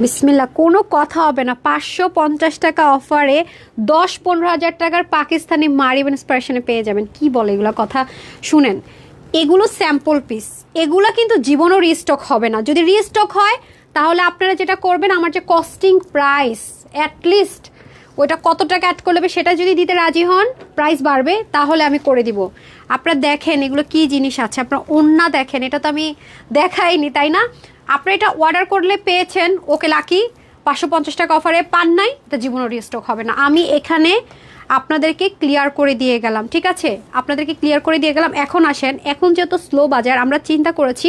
বিসমিল্লাহ, কোনো কথা হবে না। 550 টাকা অফারে 10-15 হাজার টাকার পাকিস্তানি মারিব ইন্সপিরেশনে পেয়ে যাবেন। কি বলে এগুলো কথা? শুনেন, এগুলো স্যাম্পল পিস, এগুলো কিন্তু জীবনও রিস্টক হবে না। যদি রিস্টক হয় তাহলে আপনারা যেটা করবেন, আমার যে কস্টিং প্রাইস অ্যাটলিস্ট ওইটা কত টাকা অ্যাড করলে সেটা যদি দিতে রাজি হন, প্রাইস বাড়বে, তাহলে আমি করে দিব। আপনারা দেখেন এগুলো কি জিনিস আছে, আপনারা ওন্না দেখেন, এটা তো আমি দেখাইনি তাই না? আপনারা এটা অর্ডার করলে পেয়েছেন, ওকে লাকি। 550 টাকা অফারে পান নাই, এটা জীবনও রিস্টক হবে না। আমি এখানে আপনাদেরকে ক্লিয়ার করে দিয়ে গেলাম, ঠিক আছে? আপনাদেরকে ক্লিয়ার করে দিয়ে গেলাম। এখন আসেন, এখন যেহেতু স্লো বাজার, আমরা চিন্তা করেছি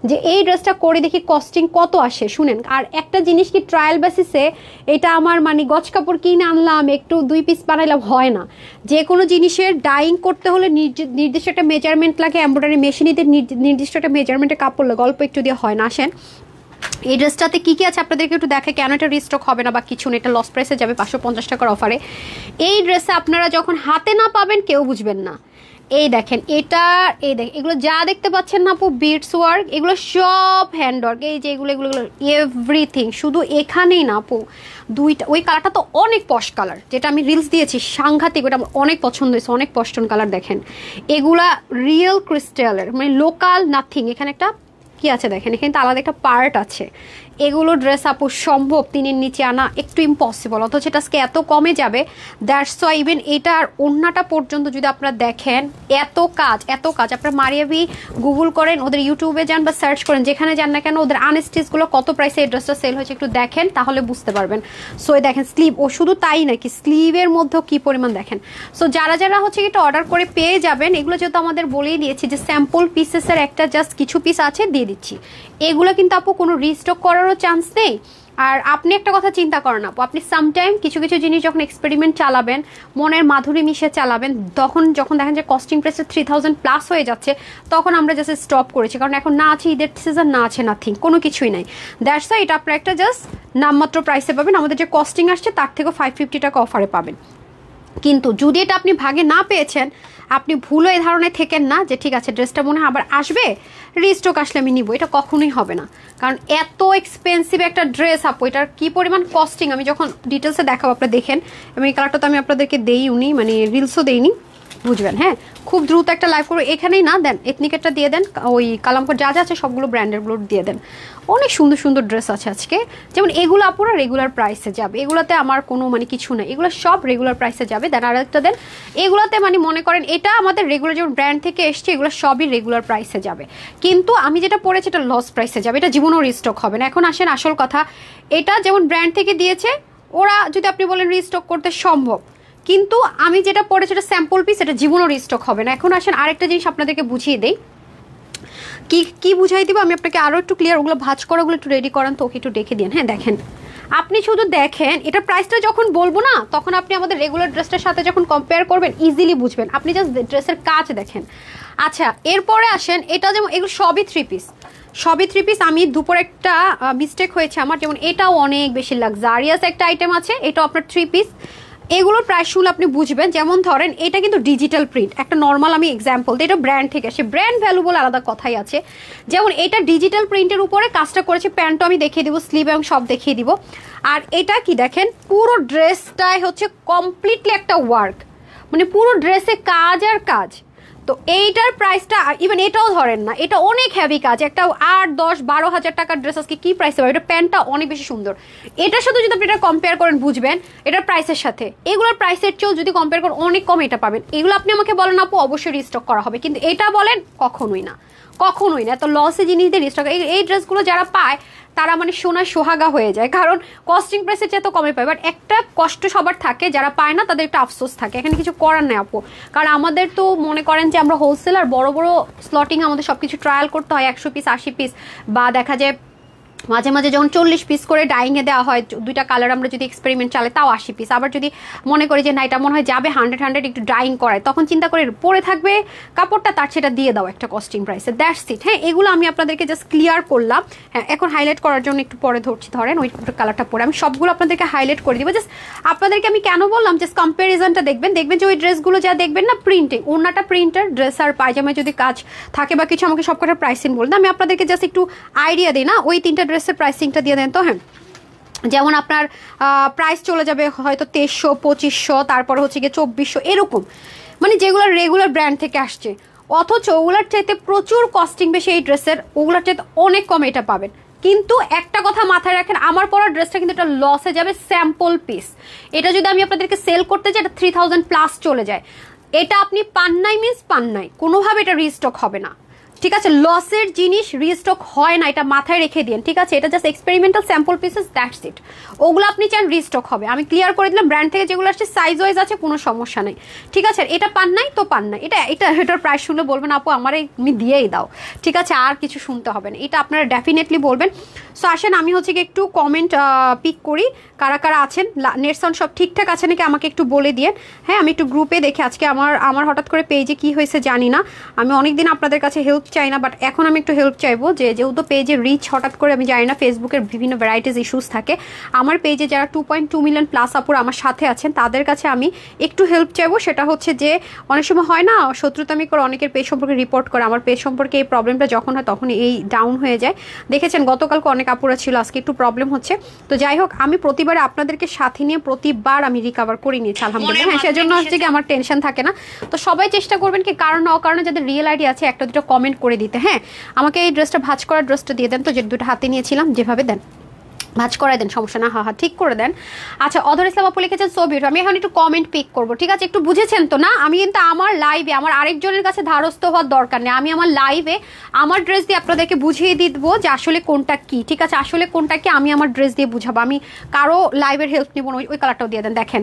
যে এই ড্রেসটা করে দেখি কস্টিং কত আসে। শুনেন, আর একটা জিনিস কি, ট্রায়াল বেসিসে এটা আমার মানে গজ কাপড় কিনে আনলাম, একটু 2 পিস বানাইলাম হয় না। যে কোনো জিনিসের ডাইং করতে হলে নির্দিষ্ট একটা মেজারমেন্ট লাগে, এমব্রয়ডারি মেশিনিতে নির্দিষ্ট একটা মেজারমেন্টের কাপড় লাগে, অল্প একটু দিয়ে হয় না। আসেন, এই ড্রেসটাতে কী কী আছে আপনাদেরকে একটু দেখে, কেন এটা রিস্টক হবে না বা কিছু না, এটা লস প্রাইসে যাবে 550 টাকার অফারে। এই ড্রেসে আপনারা যখন হাতে না পাবেন কেউ বুঝবেন না। এই দেখেন, এটা এই দেখেন, এগুলো যা দেখতে পাচ্ছেন না আপু, বিটস ওয়ার্ক, এগুলো সব হ্যান্ড ওয়ার্ক। এই যে এগুলো এগুলো এগুলো এভরিথিং, শুধু এখানেই না আপু, দুইটা ওই কালারটা তো অনেক পশ কালার, যেটা আমি রিলস দিয়েছি সাংঘাতিক, ওটা আমার অনেক পছন্দ হয়েছে, অনেক পশটন কালার। দেখেন এগুলা রিয়েল ক্রিস্টালের, মানে লোকাল নাথিং। এখানে একটা কি আছে দেখেন, এখানে তো আলাদা একটা পার্ট আছে। এগুলো ড্রেস আপু সম্ভব 3-এর নিচে আনা একটু ইম্পসিবল, অথচ এটা আজকে এত কমে যাবে। দ্যাটস ওয়াই ইভেন এটার ওড়নাটা পর্যন্ত যদি আপনারা দেখেন, এত কাজ এত কাজ। আপনারা মারিয়াবি গুগল করেন, ওদের ইউটিউবে যান বা সার্চ করেন, যেখানে যান না কেন, ওদের আনস্টিচগুলো কত প্রাইসে এই ড্রেসটা সেল হয়েছে একটু দেখেন, তাহলে বুঝতে পারবেন। সো দেখেন স্লিভ, ও শুধু তাই নাকি, স্লিভের মধ্যেও কি পরিমাণ দেখেন। সো যারা যারা হচ্ছে এটা অর্ডার করে পেয়ে যাবেন, এগুলো যেহেতু আমাদের বলেই দিয়েছি যে স্যাম্পল পিসেসের একটা জাস্ট কিছু পিস আছে, দিয়ে দিচ্ছি। এগুলো কিন্তু আপু কোনো রিস্টক করারও চান্স নেই। আর আপনি একটা কথা চিন্তা করেন আপু, আপনি সামটাইম কিছু কিছু জিনিস যখন এক্সপেরিমেন্ট চালাবেন, মনের মাধুরী মিশে চালাবেন, যখন দেখেন যে কস্টিং প্রাইসে 3000 প্লাস হয়ে যাচ্ছে, তখন আমরা জাস্ট স্টপ করেছি। কারণ এখন না আছে ঈদের সিজন, না আছে নাথিং, কোনো কিছুই নাই। দ্যাটস ওয়াই এটা আপনার একটা জাস্ট নামমাত্র প্রাইসে পাবেন, আমাদের যে কস্টিং আসছে তার থেকেও 550 টাকা অফারে পাবেন। কিন্তু যদি এটা আপনি ভাগে না পেয়েছেন, আপনি ভুলও এই ধারণায় থেকেন না যে ঠিক আছে ড্রেসটা মনে হয় আবার আসবে, রিস্টক আসলে আমি নিব। এটা কখনোই হবে না, কারণ এত এক্সপেন্সিভ একটা ড্রেস আপু, এটার কি পরিমাণ কস্টিং আমি যখন ডিটেলসে দেখাবো আপনারা দেখেন। এবং এই কালারটা তো আমি আপনাদেরকে দেইনি, মানে রিলসও দেইনি, বুঝবেন। হ্যাঁ, খুব দ্রুত একটা লাইভ করবো, এখানেই না দেন এথনিকেরটা দিয়ে দেন, ওই কালামকোট যা যা আছে সবগুলো ব্র্যান্ডেরগুলো দিয়ে দেন। অনেক সুন্দর সুন্দর ড্রেস আছে আজকে, যেমন এগুলো আপনারা রেগুলার প্রাইসে যাবে, এগুলোতে আমার কোনো মানে কিছু না, এগুলো সব রেগুলার প্রাইসে যাবে। দেন আর একটা দেন, এগুলোতে মানে মনে করেন এটা আমাদের রেগুলার যেমন ব্র্যান্ড থেকে এসছে, এগুলো সবই রেগুলার প্রাইসে যাবে, কিন্তু আমি যেটা পড়েছি এটা লস প্রাইসে যাবে, এটা জীবনেও রিস্টক হবে না। এখন আসেন আসল কথা, এটা যেমন ব্র্যান্ড থেকে দিয়েছে, ওরা যদি আপনি বলেন রিস্টক করতে সম্ভব, কিন্তু আমি যেটা পড়েছি এটা স্যাম্পল পিস, এটা জীবনও রিস্টক হবে না। এখন আসেন আরেকটা জিনিস আপনাদেরকে বুঝিয়ে দেই, কি বুঝাই দিব আমি আপনাকে আরও একটু ক্লিয়ার। ওগুলো ভাঁজ করা, ওগুলো একটু রেডি করান তো, ওকে একটু ডেকে দিন। হ্যাঁ দেখেন, আপনি শুধু দেখেন, এটা প্রাইসটা যখন বলবো না, তখন আপনি আমাদের রেগুলার ড্রেসটার সাথে যখন কম্পেয়ার করবেন ইজিলি বুঝবেন। আপনি জাস্ট ড্রেসের কাজ দেখেন। আচ্ছা, এরপরে আসেন, এটা যেমন এগুলো সবই 3 পিস, সবই 3 পিস। আমি দুপুরে একটা মিস্টেক হয়েছে আমার, যেমন এটাও অনেক বেশি লাক্সারিয়াস একটা আইটেম আছে, এটাও আপনার 3 পিস। এগুলোর প্রাইসগুলো আপনি বুঝবেন। যেমন ধরেন এটা কিন্তু ডিজিটাল প্রিন্ট, একটা নর্মাল আমি এক্সাম্পল দিই, এটা ব্র্যান্ড থেকে আসে, ব্র্যান্ড ভ্যালু বলে আলাদা কথাই আছে। যেমন এটা ডিজিটাল প্রিন্টের উপরে কাজটা করেছে, প্যান্টও আমি দেখিয়ে দিব, স্লিভ এবং সব দেখিয়ে দিব। আর এটা কি দেখেন, পুরো ড্রেসটাই হচ্ছে কমপ্লিটলি একটা ওয়ার্ক, মানে পুরো ড্রেসে কাজ আর কাজ। তো এইটার প্রাইসটা ইভেন এটাও ধরেন না, এটা অনেক হেভি কাজ, একটা 8-10-12 হাজার টাকার ড্রেস আজকে কি প্রাইসে পাবে? এটা প্যান্টটা অনেক বেশি সুন্দর, এটার সাথে যদি আপনি এটা কম্পেয়ার করেন বুঝবেন এটার প্রাইসের সাথে। এগুলোর প্রাইসের চেয়েও যদি কম্পেয়ার করেন অনেক কম এটা পাবেন। এগুলো আপনি আমাকে বলেন আপু অবশ্যই রিস্টক করা হবে, কিন্তু এটা বলেন কখনোই না, কখনোই না। এত লসে জিনিস দিয়ে রিস্টক, এই ড্রেসগুলো যারা পায় তারা মানে সোনার সোহাগা হয়ে যায়, কারণ কস্টিং প্রাইসের চেয়ে তো কমে পায়। বাট একটা কষ্ট সবার থাকে, যারা পায় না তাদের একটা আফসোস থাকে, এখানে কিছু করার নেই আপু। কারণ আমাদের তো মনে করেন যে আমরা হোলসেলার, বড় বড় স্লটিং আমাদের সবকিছু ট্রায়াল করতে হয়, 100 পিস 80 পিস, বা দেখা যায় মাঝে মাঝে যখন 40 পিস করে ডাইংয়ে দেওয়া হয়, 2টা কালার আমরা যদি এক্সপেরিমেন্ট চালাই তাও 80 পিস। আবার যদি মনে করি যে না এটা মনে হয় যাবে 100 একটু ডাইং করায়, তখন চিন্তা করে পরে থাকবে কাপড়টা, তার সেটা দিয়ে দাও একটা কস্টিং প্রাইসে, দ্যাটস ইট। হ্যাঁ, এগুলো আমি আপনাদেরকে জাস্ট ক্লিয়ার করলাম। হ্যাঁ, এখন হাইলাইট করার জন্য একটু পরে ধরছি, ধরেন ওই কালারটা পরে আমি সবগুলো আপনাদেরকে হাইলাইট করে দিব। জাস্ট আপনাদেরকে আমি কেন বললাম, জাস্ট কম্প্যারিজনটা দেখবেন যে ওই ড্রেসগুলো যা দেখবেন না প্রিন্টিং, ওনাটা প্রিন্টার, ড্রেস আর পায়জামায় যদি কাজ থাকে বা কিছু, আমাকে সবকটার প্রাইসিং বলুন, আমি আপনাদেরকে জাস্ট একটু আইডিয়া দিই না, ওই 3টা ড্রেসের প্রাইসিংটা দিয়ে দেন তো। হ্যাঁ, যেমন আপনার প্রাইস চলে যাবে হয়তো 2300, 2500, তারপরে হচ্ছে গিয়ে 2400 এরকম, মানে যেগুলো রেগুলার ব্র্যান্ড থেকে আসছে, অথচ ওগুলার চাইতে প্রচুর কস্টিং বেশি এই ড্রেসের, ওগুলার চাইতে অনেক কমে এটা পাবেন। কিন্তু একটা কথা মাথায় রাখেন, আমার পরা ড্রেসটা কিন্তু এটা লসে যাবে, স্যাম্পল পিস। এটা যদি আমি আপনাদেরকে সেল করতে যাই এটা 3000 প্লাস চলে যায়। এটা আপনি পান নাই মিনস পান নাই, কোনোভাবে এটা রিস্টক হবে না, ঠিক আছে? লসের জিনিস রিস্টক হয় না, এটা মাথায় রেখে দিন, ঠিক আছে? এটা just experimental sample pieces, that's it. ওগুলো আপনি চান রিস্টক হবে, আমি ক্লিয়ার করে দিলাম। ব্র্যান্ড থেকে যেগুলো আসছে সাইজ ওয়াইজ আছে, কোনো সমস্যা নেই, ঠিক আছে? এটা পান নাই তো পান নাই, এটার প্রাইস শুনে বলবেন আপু আমার তুমি দিয়েই দাও, ঠিক আছে? আর কিছু শুনতে হবে না, এটা আপনারা ডেফিনেটলি বলবেন। সো আসেন আমি হচ্ছে কি একটু কমেন্ট পিক করি, কারা কারা আছেন, নেট সাউন্ড সব ঠিকঠাক আছে নাকি আমাকে একটু বলে দিয়ে। হ্যাঁ, আমি একটু গ্রুপে দেখি আজকে আমার হঠাৎ করে পেজে কি হয়েছে জানি না, আমি অনেকদিন আপনাদের কাছে হেল্প চাই না, বাট এখন আমি একটু হেল্প চাইবো, যেহেতু পেজে রিচ হঠাৎ করে আমি জানি না, ফেসবুকের বিভিন্ন ভ্যারাইটিস ইস্যুস থাকে। আমার পেজে যারা 2.2 মিলিয়ন প্লাস আপুর আমার সাথে আছেন তাদের কাছে আমি একটু হেল্প চাইবো। সেটা হচ্ছে যে অনেক সময় হয় না শত্রুতামি করে অনেকের পেজ সম্পর্কে রিপোর্ট করে, আমার পেজ সম্পর্কে এই প্রবলেমটা যখন হয় তখন এই ডাউন হয়ে যায়। দেখেছেন গতকালকে অনেক আপুরা ছিল, আজকে একটু প্রবলেম হচ্ছে। তো যাই হোক, আমি প্রতিবারে আপনাদেরকে সাথে নিয়ে প্রতিবার আমি রিকভার করে নিয়েছি আলহামদুলিল্লাহ। হ্যাঁ, সেজন্য হচ্ছে কি আমার টেনশন থাকে না। তো সবাই চেষ্টা করবেন কি কারণ অকারণে যাদের রিয়েল আইডিয়া আছে একটা দুটো কমেন্ট করে দিতে। হ্যাঁ, আমাকে এই ড্রেসটা ভাঁজ করার ড্রেসটা দিয়ে দেন তো, যে দুটো হাতে নিয়েছিলাম যেভাবে দেন ভাঁজ করে দেন, সমস্যা না, হ্যাঁ ঠিক করে দেন। আচ্ছা, অধর ইসলাম আপু লিখেছেন সো বিউটিফুল। আমি এখন একটু কমেন্ট পিক করবো, ঠিক আছে? একটু বুঝেছেন তো না? আমি কিন্তু আমার লাইভে আমার আরেকজনের কাছে ধারস্থ হওয়ার দরকার নেই, আমি আমার লাইভে আমার ড্রেস দিয়ে আপনাদেরকে বুঝিয়ে দিব যে আসলে কোনটা কি, ঠিক আছে? আসলে কোনটা কি আমি আমার ড্রেস দিয়ে বুঝাবো, আমি কারো লাইভের হেল্প নিব না। ওই কালারটাও দিয়ে দেন, দেখেন।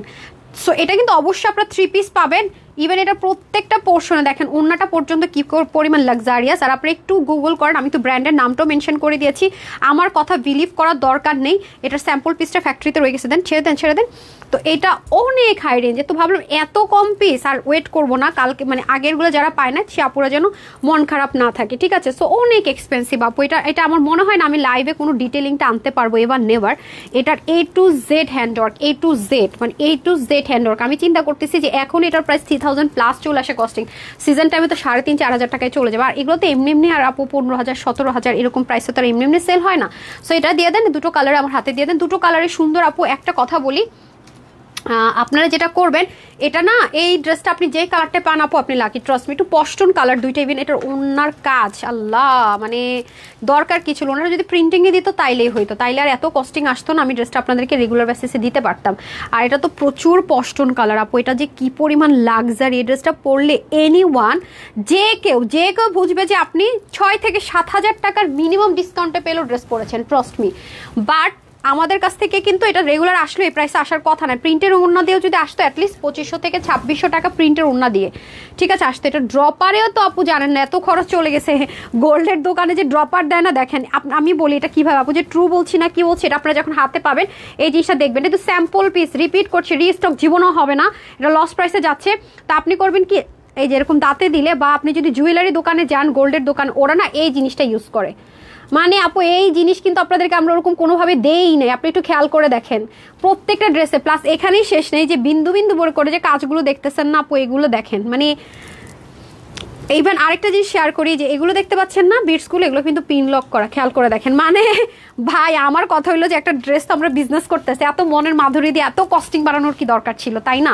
সো এটা কিন্তু অবশ্যই আপনারা 3 পিস পাবেন। ইভেন এটা প্রত্যেকটা পোর্শনে দেখেন ওন্নাটা পর্যন্ত কি পরিমাণ লাক্সারিয়াস। আর আপনি একটু গুগল করেন, আমি তো ব্র্যান্ডের নামটাও মেনশন করে দিয়েছি, আমার কথা বিলিভ করার দরকার নেই। এটার স্যাম্পল পিসটা ফ্যাক্টরিতে রয়ে গেছে, দেন ছেড়ে দেন। তো এটা অনেক হাই রেঞ্জে, তো ভাবলাম এত কম পিস আর ওয়েট করবো না, কালকে মানে আগেরগুলো যারা পায় না সে আপুরা যেন মন খারাপ না থাকে, ঠিক আছে? সো অনেক এক্সপেন্সিভ আপু, এটা আমার মনে হয় না আমি লাইভে কোনো ডিটেলিংটা আনতে পারবো এবার নেভার। এটার A to Z handwork, A to Z মানে A to Z হ্যান্ডওয়ার্ক। আমি চিন্তা করতেছি যে এখন এটার প্রাইস 3000 প্লাস চলে আসে কস্টিং, সিজন টাইমে তো 3,500-4,000 টাকায় চলে যাবে। আর এগুলো তো এমনি আর আপু 15,000 17,000 এরকম প্রাইসে তো আর এমনি সেল হয় না। সো এটা দিয়ে দেন, দুটো কালারে আমার হাতে দিয়ে দেন, দুটো কালারে সুন্দর আপু। একটা কথা বলি, আপনারা যেটা করবেন, এটা না এই ড্রেসটা আপনি যে কালারটা পান আপু আপনি লাকি, ট্রাস্ট মি। একটু পশটন কালার দুইটা, ইভেন এটার ওনার কাজ আল্লাহ মানে দরকার কি ছিল, ওনারা যদি প্রিন্টিংয়ে দিত তাইলেই হইতো, তাইলে আর এত কস্টিং আসতো না, আমি ড্রেসটা আপনাদেরকে রেগুলার বেসিসে দিতে পারতাম। আর এটা তো প্রচুর পশটন কালার আপু, এটা যে কি পরিমাণ লাক্সারি, এই ড্রেসটা পরলে এনিওয়ান যে কেউ বুঝবে যে আপনি 6,000 থেকে 7,000 টাকার মিনিমাম ডিসকাউন্টে পেলেও ড্রেস পরেছেন, ট্রাস্ট মি। বাট আমাদের কাছ থেকে কিন্তু এটা রেগুলার আসলে এই প্রাইসে আসার কথা না। প্রিন্টের ওড়না দিয়েও যদি আসতো অ্যাটলিস্ট 2500 থেকে 2600 টাকা প্রিন্টের ওড়না দিয়ে, ঠিক আছে, আসতো। এটা ড্রপারেও তো আপু জানেন না এত খরচ চলে গেছে। গোল্ডের দোকানে যে ড্রপার দেয় না, দেখেন আমি বলি এটা কিভাবে আপু, যে ট্রু বলছি না কি বলছি, এটা আপনারা যখন হাতে পাবেন এই জিনিসটা দেখবেন। এটা স্যাম্পল পিস, রিপিট করছি, রিস্টক জীবনও হবে না, এটা লস প্রাইসে যাচ্ছে। তা আপনি করবেন কি, এই যে এরকম দাঁতে দিলে, বা আপনি যদি জুয়েলারি দোকানে যান, গোল্ডের দোকান, ওরা না এই জিনিসটা ইউজ করে। মানে আপু এই জিনিস কিন্তু আপনাদেরকে আমরা ওরকম কোনোভাবে দেই নাই, আপনি একটু খেয়াল করে দেখেন প্রত্যেকটা ড্রেসে। প্লাস এখানেই শেষ নেই, যে বিন্দু বিন্দু করে যে কাজগুলো দেখতেছেন না আপু, এগুলো দেখেন। মানে এইবার আরেকটা জিনিস শেয়ার করি, যে এগুলো দেখতে পাচ্ছেন না বিটসগুলো, এগুলো কিন্তু পিন লক করা, খেয়াল করে দেখেন। মানে ভাই আমার কথা হলো যে একটা ড্রেস তো আমরা বিজনেস করতেছি, এত মনের মাধুরী দিয়ে এত কস্টিং বাড়ানোর কি দরকার ছিল, তাই না?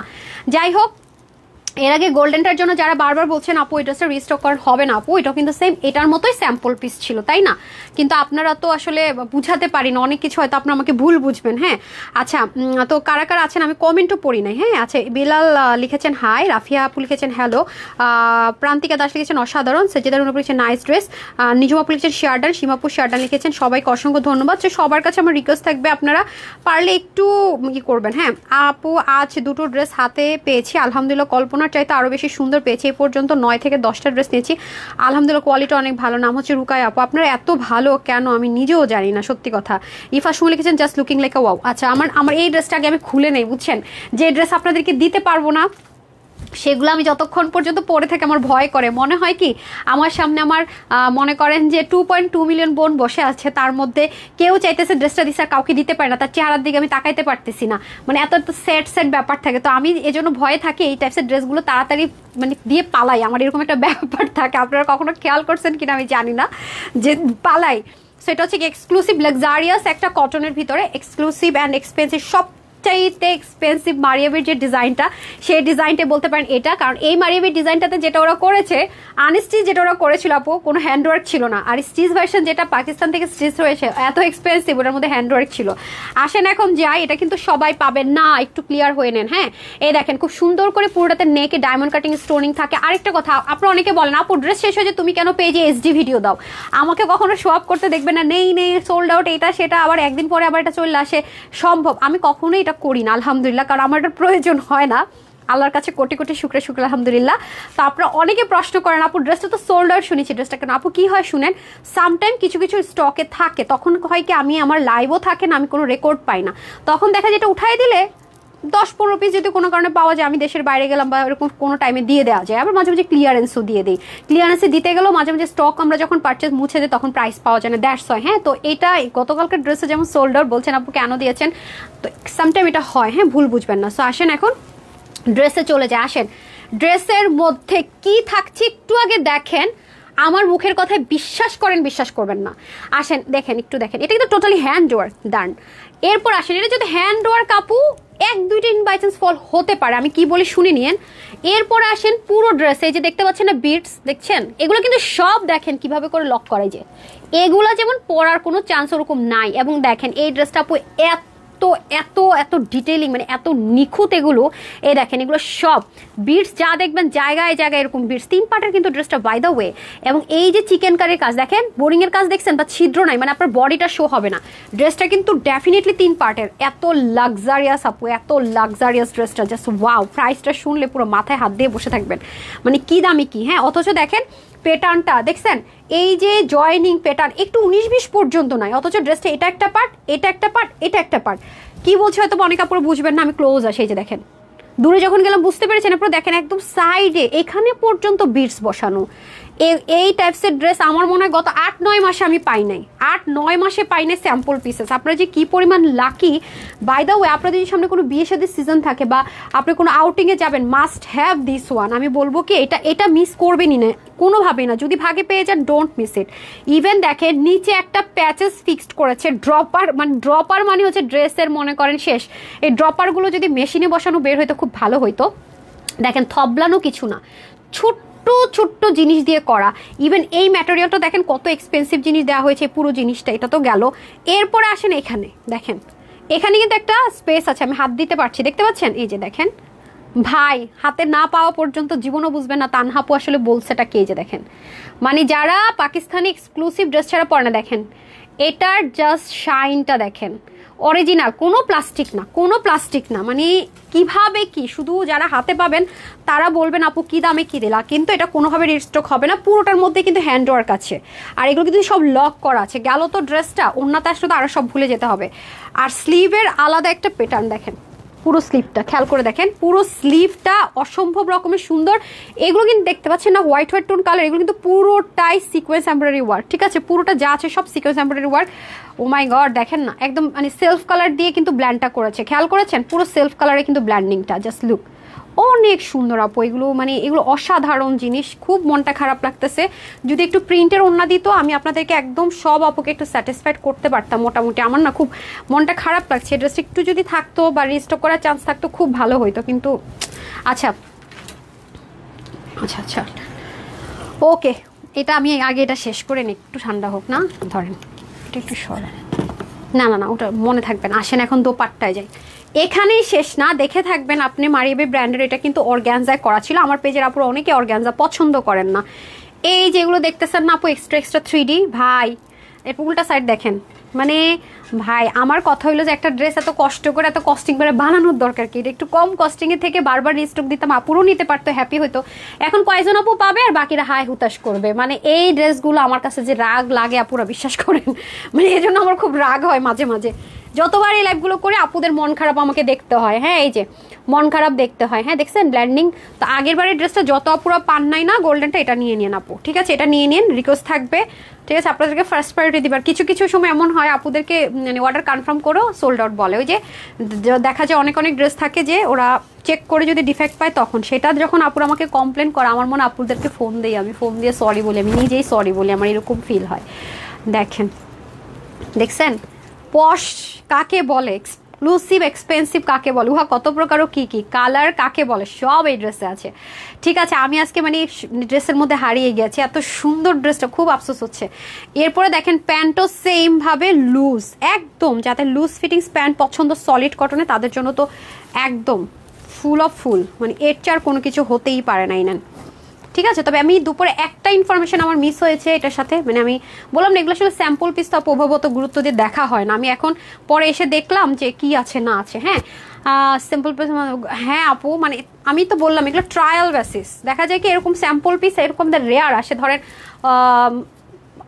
যাই হোক, এর আগে গোল্ডেনটার জন্য যারা বারবার বলছেন আপু এই ড্রেসটা রিস্টক করা হবে না, আপু এটাও কিন্তু সেম এটার মতোই স্যাম্পল পিস ছিল, তাই না? কিন্তু আপনারা তো আসলে বুঝাতে পারি না, অনেক কিছু হয়তো আপনারা আমাকে ভুল বুঝবেন। হ্যাঁ, আচ্ছা, তো কারা কারা আছেন আমি কমেন্টও পড়ি নাই। হ্যাঁ, আচ্ছা, বিলাল লিখেছেন হাই, রাফিয়া আপু লিখেছেন হ্যালো, প্রান্তিকা দাস লিখেছেন অসাধারণ, সজিদার আপু লিখেছেন নাইস ড্রেস, নিজম আপু লিখেছেন শেয়ারডান, সীমাপুর শেয়ারডান লিখেছেন সবাইকে অসংখ্য ধন্যবাদ। তো সবার কাছে আমার রিকোয়েস্ট থাকবে আপনারা পারলে একটু ই করবেন। হ্যাঁ আপু, আজ দুটো ড্রেস হাতে পেয়েছি আলহামদুলিল্লাহ, কল্পনার চাইতে আরো বেশি সুন্দর পেয়েছি। এই পর্যন্ত 9 থেকে 10টা ড্রেস নিয়েছি আলহামদুলিল্লাহ, কোয়ালিটি অনেক ভালো। নাম হচ্ছে রুকায় আপু, আপনারা এত ভালো কেন আমি নিজেও জানি না, সত্যি কথা। ইফা সুমন লিখেছেন জাস্ট লুকিং লাইক আ ওয়াও। আচ্ছা, আমার এই ড্রেসটা আগে আমি খুলে নেই, বুঝছেন? যে ড্রেস আপনাদেরকে দিতে পারবো না সেগুলো আমি যতক্ষণ পর্যন্ত পরে থেকে আমার ভয় করে, মনে হয় কি আমার সামনে আমার মনে করেন যে 2.2 মিলিয়ন বোন বসে আছে, তার মধ্যে কেউ চাইতেছে ড্রেসটা দিচ্ছে আর কাউকে দিতে পারে না, তার চেহারার দিকে আমি তাকাইতে পারতেছি না, মানে এত সেট ব্যাপার থাকে। তো আমি এজন্য ভয়ে থাকি এই টাইপসের ড্রেসগুলো তাড়াতাড়ি মানে দিয়ে পালাই, আমার এরকম একটা ব্যাপার থাকে। আপনারা কখনো খেয়াল করছেন কিনা আমি জানি না, যে পালাই। সেটা হচ্ছে কি এক্সক্লুসিভ লাক্সারিয়াস একটা কটনের ভিতরে, এক্সক্লুসিভ অ্যান্ড এক্সপেন্সিভ, সবচাইতে এক্সপেন্সিভ মারিয়াবির যে ডিজাইনটা, সেই ডিজাইনটা বলতে পারেন এটা। কারণ এই মারিয়াবির ডিজাইনটাতে যেটা ওরা করেছে, আনস্টিচ যেটা ওরা করেছিল আপু, কোনো হ্যান্ডওয়ার্ক ছিল না। আর স্টিচ ভার্সন যেটা পাকিস্তান থেকে স্টিচ হয়েছে, এত এক্সপেন্সিভ, ওটার মধ্যে হ্যান্ডওয়ার্ক ছিল। আসেন এখন যাই, এটা কিন্তু সবাই পাবেন না, একটু ক্লিয়ার হয়ে নেন। হ্যাঁ, এই দেখেন খুব সুন্দর করে পুরোটাতে নেকে ডায়মন্ড কাটিং স্টোনিং থাকে। আরেকটা কথা, আপনারা অনেকে বলেন আপু ড্রেস শেষ হয়ে যে তুমি কেন পেজে এইচডি ভিডিও দাও, আমাকে কখনো শো আপ করতে দেখবে না, নেই সোল্ড আউট এটা সেটা, আবার একদিন পরে আবার এটা চলে আসে। সম্ভব, আমি কখনোই এটা করি না আলহামদুলিল্লাহ, কারণ আমার এটা প্রয়োজন হয় না। আল্লাহর কাছে কোটি কোটি শুক্র আলহামদুলিল্লাহ। তো আপনারা অনেকে প্রশ্ন করেন আপু ড্রেসটা তো সোল্ড আউট শুনেছি, ড্রেসটা কেন? আপু কি হয় শুনেন, সামটাইম কিছু কিছু স্টকে থাকে, তখন হয় কি আমি আমার লাইভও থাকে না, আমি কোনো রেকর্ড পাই না, তখন দেখা যেটা উঠাই দিলে 10-15 পিস যদি কোনো কারণে পাওয়া যায়, আমি দেশের বাইরে গেলাম বা এরকম কোনো টাইমে দিয়ে দেওয়া যায়। আবার মাঝে মাঝে ক্লিয়ারেন্সও দিয়ে দিই, ক্লিয়ারেন্সে দিতে গেলেও মাঝে মাঝে স্টক আমরা যখন পারচেজ মুছে দিই তখন প্রাইস পাওয়া যায় না, দ্যাটস হয়। হ্যাঁ, তো এটা গতকালকার ড্রেসে যেমন সোল্ড আউট বলছেন আপু কেন দিয়েছেন, তো সামটাইম এটা হয়, হ্যাঁ ভুল বুঝবেন না। সো আসেন এখন ড্রেসে চলে যায়। আসেন ড্রেসের মধ্যে কি থাকছে একটু আগে দেখেন, আমার মুখের কথায় বিশ্বাস করেন বিশ্বাস করবেন না। আসেন দেখেন, একটু দেখেন, এটা কিন্তু টোটালি হ্যান্ড ওয়ার্ক ডান। এরপর আসেন, এটা যদি হ্যান্ড ওয়ার্ক আপু 1-2টা বাই চান্স ফল হতে পারে, আমি কি বলি শুনে নিয়েন। এরপরে আসেন পুরো ড্রেসে যে দেখতে পাচ্ছেন না বিটস, দেখছেন এগুলো কিন্তু সব দেখেন কিভাবে করে লক করে, যে এগুলা যেমন পরার কোনো চান্স ওরকম নাই। এবং দেখেন এই ড্রেসটা আপু এত এত এত ডিটেইলিং, মানে এত নিখুঁত এগুলো। এই দেখেন এগুলো সব বিটস যা দেখবেন জায়গায় জায়গায় এরকম বিটস, 3 পার্টের কিন্তু ড্রেসটা বাই দ্য ওয়ে। এবং এই যে চিকেন কারির কাজ দেখেন, বোরিং এর কাজ দেখছেন বা ছিদ্র নাই, মানে আপনার বডিটা শো হবে না। ড্রেসটা কিন্তু ডেফিনেটলি 3 পার্টের, এত লাক্সারিয়াস আপু, এত লাক্সারিয়াস ড্রেসটা জাস্ট ওয়াও। প্রাইসটা শুনলে পুরো মাথায় হাত দিয়ে বসে থাকবেন, মানে কি দামি কি। হ্যাঁ, অথচ দেখেন প্যাটার্নটা দেখছেন, এই যে জয়নিং প্যাটার্ন একটু 19-20 পর্যন্ত নয়, অথচ ড্রেসটা এটা একটা পার্ট, এটা একটা পার্ট, এটা একটা পার্ট। কি বলছে হয়তো অনেক কাপড় বুঝবেন না, আমি ক্লোজ আসি, এই যে দেখেন দূরে যখন গেলাম বুঝতে পেরেছেন। আপনারা দেখেন একদম সাইডে এখানে পর্যন্ত বিটস বসানো। এই টাইপসের ড্রেস আমার মনে হয় গত 8-9 মাসে আমি পাই নাই, 8-9 মাসে পাই নাই স্যাম্পল পিসেস। আপনারা যে কি পরিমাণ লাকি। বাই দ্য ওয়ে, আপনাদের যদি সামনে কোনো বিয়ে শাদীর সিজন থাকে বা আপনি কোনো আউটিংয়ে যাবেন, মাস্ট হ্যাভ দিস ওয়ান। আমি বলবো কি এটা মিস করবেনই না কোনোভাবেই না, যদি ভাগে পেয়ে যান ডোন্ট মিস ইট। ইভেন দেখেন নিচে একটা প্যাচেস ফিক্সড করেছে, ড্রপার মানে হচ্ছে ড্রেসের মনে করেন শেষ। এই ড্রপারগুলো যদি মেশিনে বসানো বের হইতো খুব ভালো হইতো। দেখেন থবলানো কিছু না, ছোট্ট ছোট্ট জিনিস দিয়ে করা। ইভেন এই ম্যাটেরিয়ালটা দেখেন কত এক্সপেন্সিভ জিনিস দেওয়া হয়েছে, পুরো জিনিসটা। এটা তো গেল, এরপরে আসেন এখানে দেখেন, এখানে কিন্তু একটা স্পেস আছে, আমি হাত দিতে পারছি, দেখতে পাচ্ছেন? এই যে দেখেন ভাই, হাতে না পাওয়া পর্যন্ত জীবনও বুঝবেন না তানহাপু আসলে বলছেটা কে। যে দেখেন, মানে যারা পাকিস্তানি এক্সক্লুসিভ ড্রেস ছাড়া পরে না, দেখেন এটার জাস্ট শাইনটা দেখেন, অরিজিনাল, কোনো প্লাস্টিক না, কোনো প্লাস্টিক না। মানে কিভাবে কি, শুধু যারা হাতে পাবেন তারা বলবেন আপু কি দামে কি দিলা, কিন্তু এটা কোনোভাবে রিস্টক হবে না। পুরোটার মধ্যে কিন্তু হ্যান্ড ওয়ার্ক আছে, আর এগুলো কিন্তু সব লক করা আছে। গেল তো ড্রেসটা, ওড়নাতে আসলে তো আরো সব ভুলে যেতে হবে। আর স্লিভের আলাদা একটা প্যাটার্ন দেখেন, পুরো স্লিভটা খেয়াল করে দেখেন, পুরো স্লিভটা অসম্ভব রকমের সুন্দর। এগুলো কিন্তু দেখতে পাচ্ছেন না হোয়াইট টোন কালার, এগুলো কিন্তু পুরোটাই সিকোয়েন্স এমব্রয়ডারি ওয়ার্ক, ঠিক আছে? পুরোটা যা আছে সব সিকোয়েন্স এমব্রয়ডারি ওয়ার্ক। ও মাই গড, দেখেন না একদম মানে সেলফ কালার দিয়ে কিন্তু ব্ল্যান্ডটা করেছে, খেয়াল করেছেন? পুরো সেলফ কালারে কিন্তু ব্ল্যান্ডিংটা, জাস্ট লুক অনেক সুন্দর আপু। এগুলো মানে এগুলো অসাধারণ জিনিস, খুব মনটা খারাপ লাগতেছে। যদি একটু প্রিন্টের ওড়না দিত আমি আপনাদেরকে একদম সব আপুকে একটু স্যাটিসফাইড করতে পারতাম মোটামুটি। আমার না খুব মনটা খারাপ লাগছে, ড্রেসটা একটু যদি থাকতো বা রিস্টক করার চান্স থাকতো খুব ভালো হইতো, কিন্তু আচ্ছা আচ্ছা আচ্ছা ওকে, এটা আমি আগে এটা শেষ করে নিই, একটু ঠান্ডা হোক না। ধরেন এটা একটু সরান, না না না ওটা মনে থাকবেন। আসেন এখন দোপাট্টায় যাই, এখানেই শেষ না, দেখে থাকবেন আপনি। মারিয়াবি ব্র্যান্ডের, এটা কিন্তু অর্গ্যানজায় করা ছিল। আমার পেজের আপুরা অনেকে অর্গ্যানজা পছন্দ করেন না। এই যেগুলো দেখতেছেন না আপু এক্সট্রা 3D, ভাই এর উল্টা সাইড দেখেন। মানে ভাই আমার কথা হইলো যে একটা ড্রেস এত কষ্ট করে এত কস্টিং করে বানানোর দরকার কি? একটু কম কস্টিংয়ে থেকে বারবার রিস্টক দিতাম, আপুরও নিতে পারতো, হ্যাপি হইতো। এখন কয়জন আপু পাবে আর বাকিরা হাই হুতাশ করবে। মানে এই ড্রেসগুলো আমার কাছে যে রাগ লাগে আপুরা বিশ্বাস করেন, মানে এই জন্য আমার খুব রাগ হয় মাঝে মাঝে। যতবার এই লাইভগুলো করে আপুদের মন খারাপ আমাকে দেখতে হয়। হ্যাঁ এই যে মন খারাপ দেখতে হয়। হ্যাঁ দেখছেন ব্ল্যান্ডিং। তো আগের বারের ড্রেসটা যত আপুরা পান নাই না গোল্ডেনটা, এটা নিয়ে নিন আপু, ঠিক আছে? এটা নিয়ে নিন, রিকোয়েস্ট থাকবে, ঠিক আছে? আপনাদেরকে ফার্স্ট প্রায়োরিটি দিবার। কিছু কিছু সময় এমন হয় আপুদেরকে মানে অর্ডার কনফার্ম করো সোল্ড আউট বলে। ওই যে দেখা যায় অনেক অনেক ড্রেস থাকে যে ওরা চেক করে যদি ডিফেক্ট পায় তখন, সেটা যখন আপুরা আমাকে কমপ্লেন করে আমার মনে আপুদেরকে ফোন দিই, আমি ফোন দিয়ে সরি বলি, আমি নিজেই সরি বলি, আমার এরকম ফিল হয়। দেখেন দেখছেন পশ কাকে বলে, এক্সক্লুসিভ এক্সপেন্সিভ কাকে বলে, উহা কত প্রকার ও কি কি কালার কাকে বলে সব এই ড্রেসে আছে। ঠিক আছে, আমি আজকে মানে ড্রেসের মধ্যে হারিয়ে গেছি, এত সুন্দর ড্রেসটা, খুব আফসোস হচ্ছে। এরপরে দেখেন প্যান্টও সেম ভাবে লুজ, একদম যাতে লুজ ফিটিংস প্যান্ট পছন্দ সলিড কটনে তাদের জন্য তো একদম ফুল অফ ফুল, মানে এর চার কোনো কিছু হতেই পারে না। নেন ঠিক আছে। তবে আমি দুপুরে একটা ইনফরমেশন আমার মিস হয়েছে এটার সাথে, মানে আমি বললাম না এগুলো আসলে স্যাম্পল পিস, তো প্রভাবত গুরুত্ব দিয়ে দেখা হয় না, আমি এখন পরে এসে দেখলাম যে কি আছে না আছে। হ্যাঁ স্যাম্পল পিস, হ্যাঁ আপু মানে আমি তো বললাম এগুলো ট্রায়াল বেসিস, দেখা যায় কি এরকম স্যাম্পল পিস এরকম রেয়ার আসে, ধরেন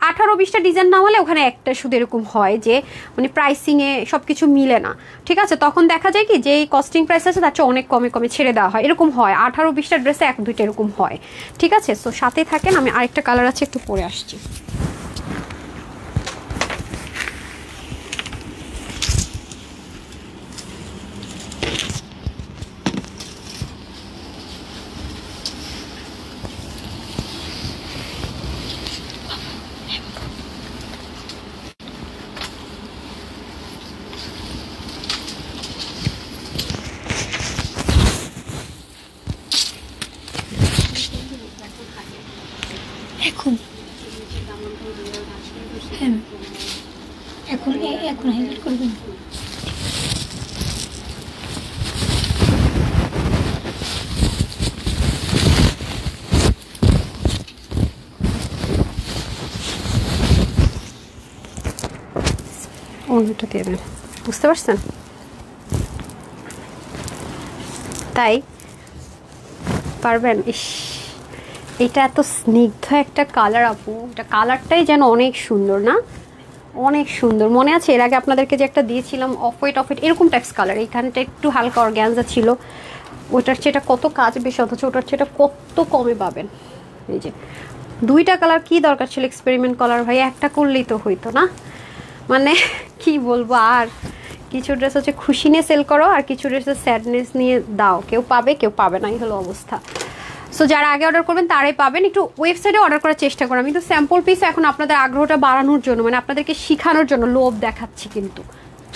18-20টা ডিজাইন না হলে ওখানে একটা শুধু এরকম হয় যে মানে প্রাইসিংয়ে সব কিছু মিলে না। ঠিক আছে, তখন দেখা যায় কি যে এই কস্টিং প্রাইস আছে তার চেয়ে অনেক কমে কমে ছেড়ে দেওয়া হয়, এরকম হয় 18-20টা ড্রেসে 1-2টা এরকম হয়। ঠিক আছে, সো সাথে থাকেন, আমি আরেকটা কালার আছে একটু পরে আসছি। এখন হ্যাঁ এখন এখন হাইলাইট করবেন। অন্যটা দিয়ে দেন, বুঝতে পারছেন? তাই পারবেন? ইস এটা এত স্নিগ্ধ একটা কালার আপু, এটা কালারটাই যেন অনেক সুন্দর না, অনেক সুন্দর। মনে আছে এর আগে আপনাদেরকে যে একটা দিয়েছিলাম অফ হোয়াইট এরকম টাইপস কালার, এইখানটা একটু হালকা অর্গ্যানজা ছিল, ওটার চেয়ে এটা কত কাজ বেশি, অথচ ওটার চেয়ে এটা কত কমে পাবেন। এই যে দুইটা কালার কি দরকার ছিল এক্সপেরিমেন্ট কালার ভাই, একটা করলেই তো হইতো না, মানে কি বলবো। আর কিছু ড্রেস হচ্ছে খুশি নিয়ে সেল করো, আর কিছু ড্রেস স্যাডনেস নিয়ে দাও, কেউ পাবে কেউ পাবে না, এই হলো অবস্থা। সো যারা আগে অর্ডার করবেন তারাই পাবেন, একটু ওয়েবসাইটে অর্ডার করার চেষ্টা করুন। আমি তো স্যাম্পল পিস এখন আপনাদের আগ্রহটা বাড়ানোর জন্য, মানে আপনাদেরকে শেখানোর জন্য লোভ দেখাচ্ছি, কিন্তু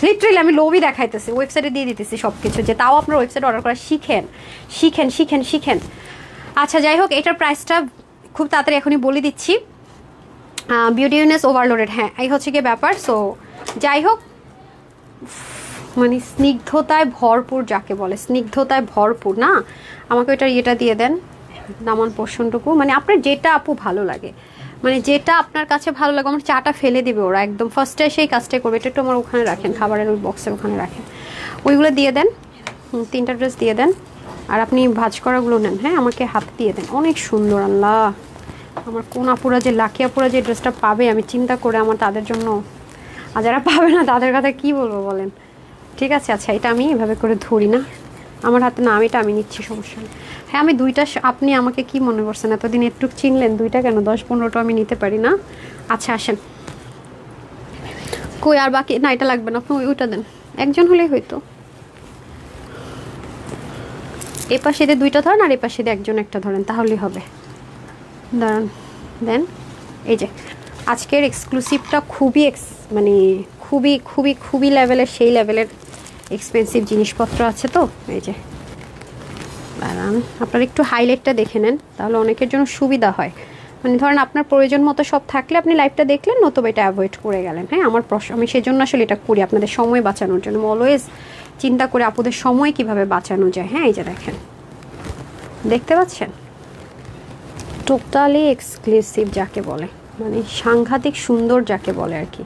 লিটারেলি আমি লোভই দেখাইতেছি, ওয়েবসাইটে দিয়ে দিতেছি সব কিছু, যে তাও আপনার ওয়েবসাইটে অর্ডার করা শিখেন শিখেন শিখেন শিখেন। আচ্ছা যাই হোক, এটার প্রাইসটা খুব তাড়াতাড়ি এখনই বলে দিচ্ছি। বিউটিনেস ওভারলোডেড, হ্যাঁ এই হচ্ছে গিয়ে ব্যাপার। সো যাই হোক, মানে স্নিগ্ধতায় ভরপুর যাকে বলে, স্নিগ্ধতায় ভরপুর না, আমাকে ওইটার ইয়েটা দিয়ে দেন, দামান পোর্শনটুকু, মানে আপনার যেটা আপু ভালো লাগে, মানে যেটা আপনার কাছে ভালো লাগে। আমার চাটা ফেলে দিবে ওরা, একদম ফার্স্টে সেই কাজটাই করবে। এটা একটু আমার ওখানে রাখেন, খাবারের ওই বক্সের ওখানে রাখেন, ওইগুলো দিয়ে দেন। 3টা ড্রেস দিয়ে দেন, আর আপনি ভাজ করাগুলো নেন, হ্যাঁ আমাকে হাত দিয়ে দেন। অনেক সুন্দর, আল্লাহ আমার কোন আপুরা যে লাকি আপুরা যে ড্রেসটা পাবে আমি চিন্তা করে আমার তাদের জন্য, আর যারা পাবে না তাদের কথা কি বলবো বলেন। ঠিক আছে, আচ্ছা এটা আমি এভাবে করে ধরি না, আমার হাতে না, আমি নিচ্ছি, সমস্যা নেই। হ্যাঁ আমি দুইটা, আপনি আমাকে কি মনে করছেন এতদিন একটু চিনলেন, দুইটা কেন 10-15টা আমি নিতে পারি না। আচ্ছা আসেন, কই আর বাকি না, এটা লাগবে না, আপনি ওইটা দেন, একজন হলেই হয়তো। এ পাশে দিয়ে 2টা ধরেন, আর এ পাশে দিয়ে একজন একটা ধরেন, তাহলেই হবে। দাঁড়ান দেন, এই যে আজকের এক্সক্লুসিভটা খুবই মানে খুবই খুবই খুবই লেভেলের, সেই লেভেলের এক্সপেন্সিভ জিনিসপত্র আছে। তো এই যে দাঁড়ান, আপনারা একটু হাইলাইটটা দেখে নেন, তাহলে অনেকের জন্য সুবিধা হয়। মানে ধরেন আপনার প্রয়োজন মতো সব থাকলে আপনি লাইভটা দেখলেন, নতুবা এটা অ্যাভয়েড করে গেলেন। হ্যাঁ আমার আমি সেই জন্য আসলে এটা করি, আপনাদের সময় বাঁচানোর জন্য। অলওয়েজ চিন্তা করে আপুদের সময় কিভাবে বাঁচানো যায়। হ্যাঁ এই যে দেখেন, দেখতে পাচ্ছেন, টোটালি এক্সক্লুসিভ যাকে বলে, মানে সাংঘাতিক সুন্দর যাকে বলে আর কি।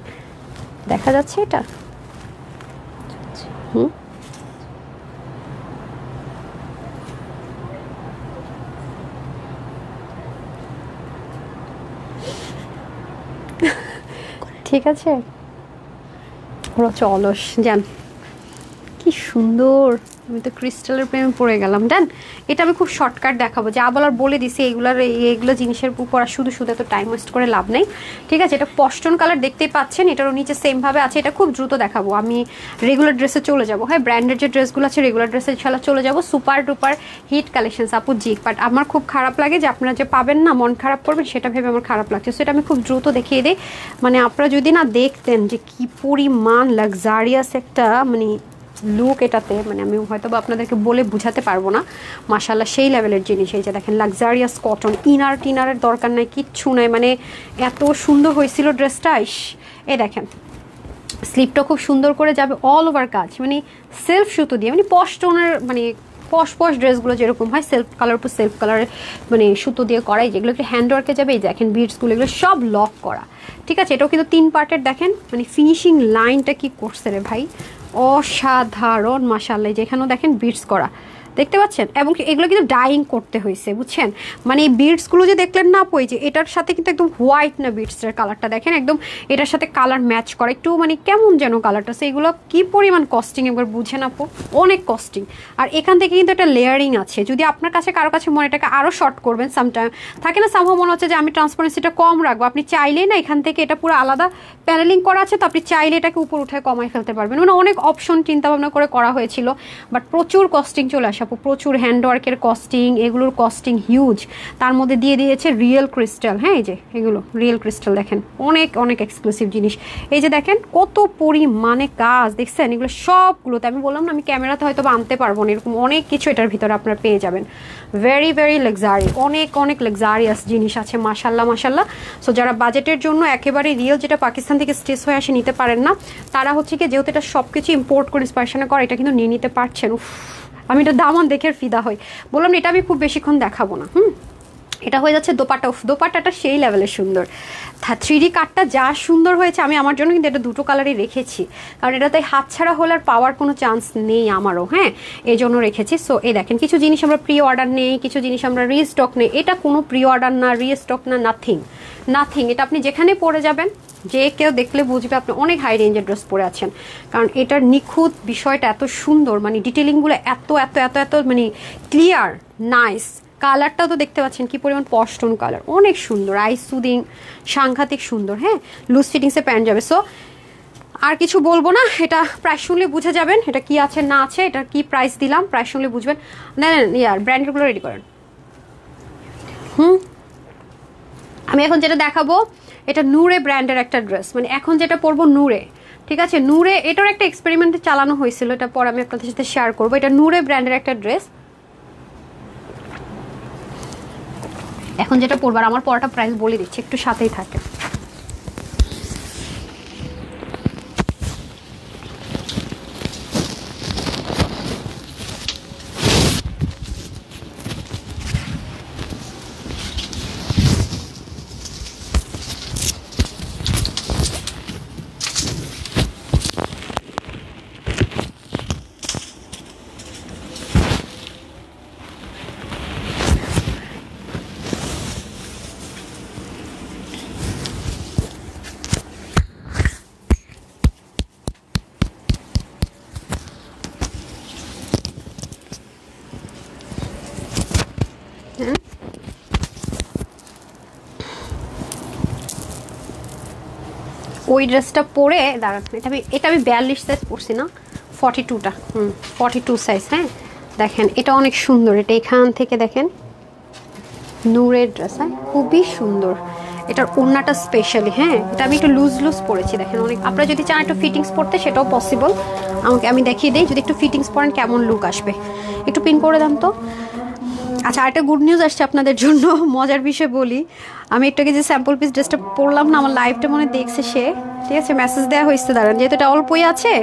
দেখা যাচ্ছে এটা? ঠিক আছে, ওরা হচ্ছে অলস, যান কি সুন্দর, আমি তো ক্রিস্টালের প্রেমে পড়ে গেলাম। দেন এটা আমি খুব শর্টকাট দেখাবো, যা বলার বলে দিছি। এইগুলো জিনিসের উপর আর শুধু শুধু এত টাইম ওয়েস্ট করে লাভ নেই, ঠিক আছে। এটা পশটন কালার দেখতেই পাচ্ছেন, এটারও নিচে সেমভাবে আছে। এটা খুব দ্রুত দেখাবো, আমি রেগুলার ড্রেসে চলে যাবো। হ্যাঁ, ব্র্যান্ডের যে ড্রেসগুলো আছে রেগুলার ড্রেসে ইনশাল্লাহ চলে যাবো। সুপার ডুপার হিট কালেকশন আপু জি, বাট আমার খুব খারাপ লাগে যে আপনারা যে পাবেন না, মন খারাপ করবেন, সেটা ভেবে আমার খারাপ লাগছে। সো এটা আমি খুব দ্রুত দেখিয়ে দিই। মানে আপনারা যদি না দেখতেন যে কি পরিমাণ লাক্সারিয়াস একটা মানে লুক এটাতে, মানে আমি হয়তো বা আপনাদেরকে বলে বুঝাতে পারবো না। মাশাআল্লাহ সেই লেভেলের জিনিস। এই যে দেখেন লাক্সারিয়াস কটন, ইনার টিনারের দরকার নাই, কিচ্ছু নাই, মানে এত সুন্দর হয়েছিল ড্রেসটা। এই দেখেন স্লিপটা খুব সুন্দর করে যাবে, অল ওভার কাজ, মানে সেলফ সুতো দিয়ে, মানে পশটনের মানে পশ ড্রেসগুলো যেরকম হয় সেলফ কালার উপর সেলফ কালারের মানে সুতো দিয়ে করাই, যেগুলো একটু হ্যান্ডওয়ার্কে যাবে। এই দেখেন বিটসগুলো এগুলো সব লক করা, ঠিক আছে। এটাও কিন্তু 3 পার্টের। দেখেন মানে ফিনিশিং লাইনটা কি করছে রে ভাই, অসাধারণ মাশাআল্লাহ। যেখানেও দেখেন বিটস করা দেখতে পাচ্ছেন, এবং এগুলো কিন্তু ডাইং করতে হয়েছে, বুঝছেন। মানে এই বিটসগুলো যে দেখলেন না আপু, যে এটার সাথে কিন্তু একদম হোয়াইট না, বিটসের কালারটা দেখেন একদম এটার সাথে কালার ম্যাচ করে, একটু মানে কেমন যেন কালারটা। এগুলো কি পরিমাণ কস্টিং একবার বুঝেন আপু, অনেক কস্টিং। আর এখান থেকে কিন্তু একটা লেয়ারিং আছে, যদি আপনার কাছে কারো কাছে মনে এটাকে আরও শর্ট করবেন, সামটাইম থাকে না সামহাও মনে হচ্ছে যে আমি ট্রান্সপারেন্সিটা কম রাখবো, আপনি চাইলেই না এখান থেকে এটা পুরো আলাদা প্যানেলিং করা আছে, তো আপনি চাইলে এটাকে উপর উঠায় কমাই ফেলতে পারবেন। মানে অনেক অপশন চিন্তা ভাবনা করে করা হয়েছিল, বাট প্রচুর কস্টিং চলে আসে আপু, প্রচুর হ্যান্ডওয়ার্কের কস্টিং, এগুলোর কস্টিং হিউজ। তার মধ্যে দিয়ে দিয়েছে রিয়েল ক্রিস্টাল। হ্যাঁ, এই যে এগুলো রিয়েল ক্রিস্টাল, দেখেন অনেক অনেক এক্সক্লুসিভ জিনিস। এই যে দেখেন কত পরিমাণে কাজ, দেখছেন এগুলো সবগুলোতে। আমি বললাম না আমি ক্যামেরাতে হয়তো আনতে পারবো না, এরকম অনেক কিছু এটার ভিতরে আপনারা পেয়ে যাবেন। ভেরি ভেরি লাক্সারি, অনেক অনেক লাক্সারিয়াস জিনিস আছে মাশাল্লাহ মাশাল্লাহ। সো যারা বাজেটের জন্য একেবারে রিয়েল, যেটা পাকিস্তান থেকে স্ট্রেস হয়ে আসে নিতে পারেন না, তারা হচ্ছে কি, যেহেতু এটা সব কিছু ইম্পোর্ট করে ইন্সপিরেশনে করে, এটা কিন্তু নিয়ে নিতে পারছেন। আমি এটা দামান দেখে ফিদা হই। বললাম এটা আমি খুব বেশিক্ষণ দেখাবো না। এটা হয়ে যাচ্ছে দোপাট্টা। দোপাট্টাটা সেই লেভেলের সুন্দর, 3D কাটটা যা সুন্দর হয়েছে। আমি আমার জন্য কিন্তু এটা দুটো কালারই রেখেছি, কারণ এটাতে হাত ছাড়া হলে আর পাওয়ার কোনো চান্স নেই আমারও। হ্যাঁ, এই জন্য রেখেছি। সো এই দেখেন কিছু জিনিস আমরা প্রি অর্ডার নেই, কিছু জিনিস আমরা রিস্টক নেই। এটা কোনো প্রি অর্ডার না, রিস্টক না, নাথিং নাথিং। এটা আপনি যেখানে পরে যাবেন, যে কেউ দেখলে বুঝবে আপনি অনেক হাই রেঞ্জের ড্রেস পরে আছেন, কারণ এটার নিখুঁত বিষয়টা এত সুন্দর, মানে ডিটেলিংগুলো এত এত এত এত মানে ক্লিয়ার, নাইস। কালারটাও তো দেখতে পাচ্ছেন কি পরিমাণ পশটন কালার, অনেক সুন্দর, আই সুদিং, সাংঘাতিক সুন্দর। হ্যাঁ, লুজ ফিটিংসে প্যান্ট যাবে। সো আর কিছু বলবো না, এটা প্রাইস শুনলে বুঝে যাবেন এটা কি আছে না আছে, এটা কি প্রাইস দিলাম, প্রাইস শুনলে বুঝবেন। নেন ইয়ার ব্র্যান্ডেরগুলো রেডি করেন। আমি এখন যেটা দেখাবো, এটা নূরে ব্র্যান্ডের একটা ড্রেস, মানে এখন যেটা পরবো নূরে, ঠিক আছে। নূরে এটার একটা এক্সপেরিমেন্ট চালানো হয়েছিল, এটা পরে আমি আপনাদের সাথে শেয়ার করবো। এটা নূরে ব্র্যান্ডের একটা ড্রেস, এখন যেটা পরবার আমার পরটা প্রাইস বলে দিচ্ছি, একটু সাথেই থাকে। ওই ড্রেসটা পরে দাঁড়ান, এটা আমি 42 সাইজ পরছি না, 42টা 42 সাইজ। হ্যাঁ দেখেন এটা অনেক সুন্দর, এটা এখান থেকে দেখেন নূরের ড্রেস। হ্যাঁ খুবই সুন্দর, এটার ওড়নাটা স্পেশালি। হ্যাঁ এটা আমি একটু লুজ লুজ পরেছি, দেখেন অনেক। আপনারা যদি চান একটু ফিটিংস পরতে সেটাও পসিবল, আমাকে আমি দেখিয়ে দিই। যদি একটু ফিটিংস পরেন কেমন লুক আসবে, একটু পিন করে দেন তো। আচ্ছা আরেকটা গুড নিউজ আসছে আপনাদের জন্য, মজার বিষয় বলি। আমি একটু আগে যে স্যাম্পল পিস ড্রেসটা পরলাম না, আমার লাইভটা মনে দেখছে সে, ঠিক আছে, মেসেজ দেওয়া হয়েছে দাঁড়ান, যেহেতু এটা অল্পই আছে,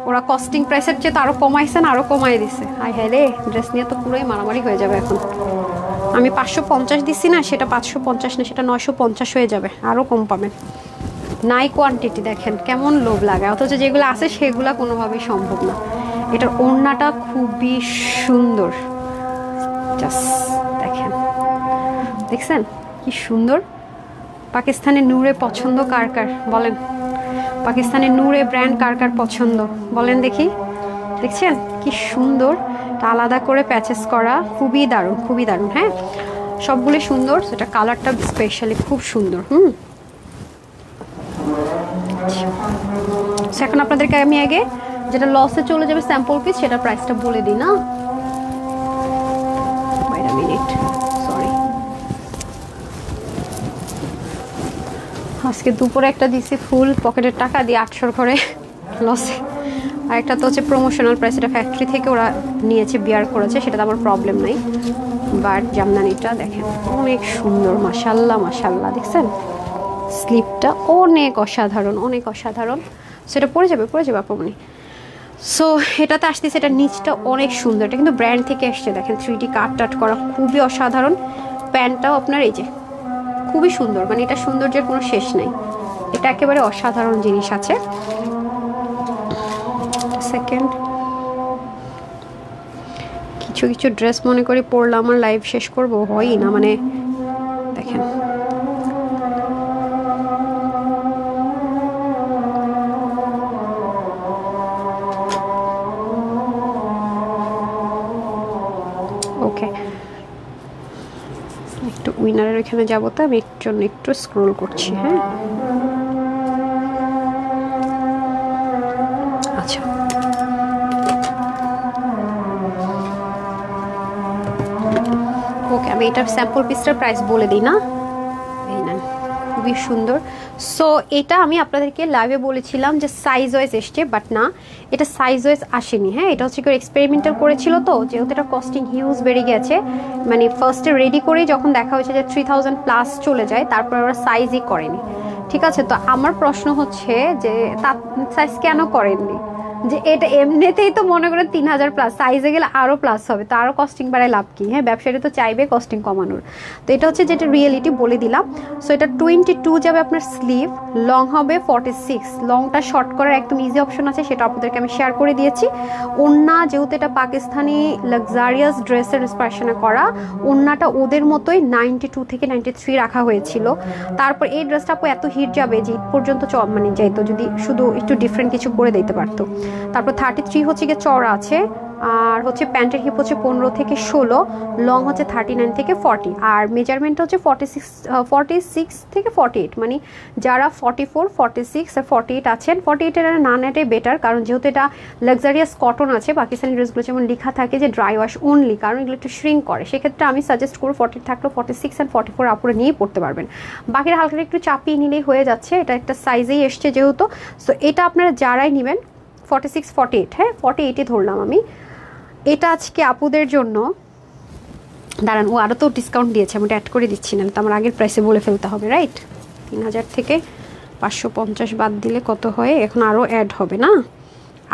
ওরা কস্টিং প্রাইসের চেয়ে তো আরও কমাইছে না, আরও কমাই দিছে। হাই হাই রে, ড্রেস নিয়ে তো পুরোই মারামারি হয়ে যাবে এখন। আমি 550 দিচ্ছি না, সেটা 550 না, সেটা 950 হয়ে যাবে, আরও কম পাবেন। নাই কোয়ান্টিটি, দেখেন কেমন লোভ লাগে, অথচ যেগুলো আছে সেগুলো কোনোভাবেই সম্ভব না। এটার ওড়নাটা খুবই সুন্দর, দেখেন, দেখছেন কি সুন্দর। পাকিস্তানের নূরে পছন্দ কার কার বলেন, পাকিস্তানের নূরে ব্র্যান্ড কার কার পছন্দ বলেন দেখি। দেখছেন কি সুন্দর, আলাদা করে প্যাচেস করা, খুবই দারুণ, খুবই দারুণ। হ্যাঁ, সবগুলো সুন্দর, সেটা কালারটা স্পেশালি খুব সুন্দর। এখন আপনাদেরকে আমি আগে যেটা লসে চলে যাবে স্যাম্পল পিস, সেটা প্রাইসটা বলে দিই না। সরি, আজকে দুপুরে একটা দিছি ফুল পকেটের টাকা দিয়ে 800 করে লসে, আর একটা তো হচ্ছে প্রমোশনাল প্রাইস, এটা ফ্যাক্টরি থেকে ওরা নিয়েছে, বিয়ার করেছে, সেটাতে আমার প্রবলেম নাই। বাট জামদানিটা দেখেন অনেক সুন্দর, মাশাল্লাহ মাশাল্লাহ, দেখছেন স্লিপটা অনেক অসাধারণ, অনেক অসাধারণ। সেটা পরে যাবে আপনি। সো এটাতে আসতেছে, এটা নিচটা অনেক সুন্দর, এটা কিন্তু ব্র্যান্ড থেকে এসছে, দেখেন 3D কাট করা, খুবই অসাধারণ। প্যান্টটাও আপনার এই যে খুবই সুন্দর, মানে এটা সৌন্দর্যের কোনো শেষ নেই, এটা একেবারে অসাধারণ জিনিস আছে। সেকেন্ড, কিছু কিছু ড্রেস মনে করি পরলে আমার লাইভ শেষ করব, হয়ই না, মানে দেখেন ওকে, একটু উইনারের ওইখানে যাবো, তো আমি এর জন্য একটু স্ক্রোল করছি। হ্যাঁ, আচ্ছা, ওকে, আমি এটার স্যাম্পল পিসটার প্রাইস বলে দিই না, এই নেন, খুবই সুন্দর। সো এটা আমি আপনাদেরকে লাইভে বলেছিলাম যে সাইজ ওয়াইজ এসছে, বাট না, এটা সাইজ ওয়াইজ আসেনি। হ্যাঁ, এটা হচ্ছে কি এক্সপেরিমেন্টাল করেছিল, তো যেহেতু এটা কস্টিং হিউজ বেড়ে গেছে, মানে ফার্স্টে রেডি করেই যখন দেখা হয়েছে যে 3000 প্লাস চলে যায়, তারপর ওরা সাইজই করেনি। ঠিক আছে, তো আমার প্রশ্ন হচ্ছে যে তার সাইজ কেন করেননি, যে এটা এমনিতেই তো মনে করেন 3000 প্লাস, সাইজে গেলে আরও প্লাস হবে, তো আরও কস্টিং বাড়ায় লাভ কি? হ্যাঁ, ব্যবসায়ী তো চাইবে কস্টিং কমানোর। তো এটা হচ্ছে যেটা রিয়েলিটি বলে দিলাম। সো এটা 22 যাবে আপনার স্লিভ, লং হবে 46, লংটা শর্ট করার একদম ইজি অপশন আছে, সেটা আপনাদেরকে আমি শেয়ার করে দিয়েছি। ওড়না, যেহেতু এটা পাকিস্তানি লাক্সারিয়াস ড্রেসের ইন্সপিরেশনে করা, ওড়নাটা ওদের মতোই 92 থেকে 93 রাখা হয়েছিল। তারপর এই ড্রেসটা আপু এত হিট যাবে যে ঈদ পর্যন্ত মানে যাইতো, যদি শুধু একটু ডিফারেন্ট কিছু করে দিতে পারতো। তারপর 33 হচ্ছে গিয়ে চওড়া আছে, আর হচ্ছে প্যান্টের হিপ হচ্ছে 15 থেকে 16, লং হচ্ছে 39 থেকে 40, আর মেজারমেন্ট হচ্ছে 46 থেকে 48, মানে যারা 44, 46 আর 48 আছেন, 48 এর না নেটে বেটার, কারণ যেহেতু এটা লাক্সারিয়াস কটন আছে, পাকিস্তানি ড্রেসগুলো যেমন লেখা থাকে যে ড্রাই ওয়াশ অনলি, কারণ এগুলো একটু শ্রিঙ্ক করে, সেক্ষেত্রে আমি সাজেস্ট করব 40 থাকলেও 46 অ্যান্ড 44 আপুরে নিয়েই পড়তে পারবেন। বাকির হালকা একটু চাপিয়ে নিলেই হয়ে যাচ্ছে, এটা একটা সাইজেই এসছে যেহেতু। সো এটা আপনারা যারাই নেবেন 46, 48, হ্যাঁ 48-ই ধরলাম আমি। এটা আজকে আপুদের জন্য, দাঁড়ান, ও আরও তো ডিসকাউন্ট দিয়েছে, আমি অ্যাড করে দিচ্ছি না, তো আমার আগের প্রাইসে বলে ফেলতে হবে, রাইট? 3000 থেকে 550 বাদ দিলে কত হয়? এখন আরও অ্যাড হবে না,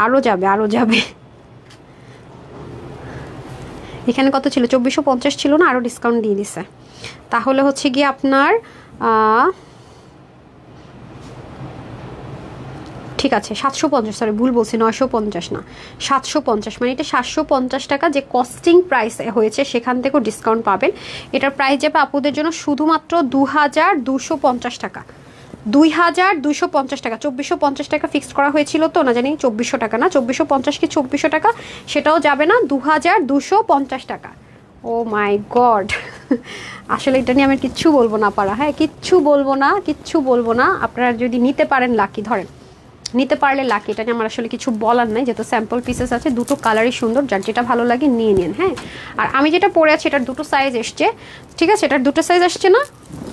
আরও যাবে। এখানে কত ছিল? 2450 ছিল না, আরও ডিসকাউন্ট দিয়ে দিছে, তাহলে হচ্ছে গিয়ে আপনার ঠিক আছে 750, সরি ভুল বলছি, 950 না 750, মানে এটা 750 টাকা যে কস্টিং প্রাইস হয়েছে সেখান থেকেও ডিসকাউন্ট পাবেন। এটার প্রাইস যাবে আপুদের জন্য শুধুমাত্র 2250 টাকা, 2250 টাকা। 2450 টাকা ফিক্সড করা হয়েছিল, তো না জানি 2400 টাকা না, 2450 কি 2400 টাকা, সেটাও যাবে না, 2250 টাকা। ও মাই গড, আসলে এটা নিয়ে আমি কিচ্ছু বলবো না পারা, হ্যাঁ কিচ্ছু বলবো না। আপনারা যদি নিতে পারেন লাকি, ধরেন নিতে পারলে লাকি, এটা নিয়ে আমার আসলে কিছু বলার নাই, যেহেতু স্যাম্পল পিসেস আছে, দুটো কালারই সুন্দর, যার যেটা ভালো লাগে নিয়ে নিন। হ্যাঁ, আর আমি যেটা পরে আছি এটার দুটো সাইজ এসছে, ঠিক আছে, এটার দুটো সাইজ আসছে না,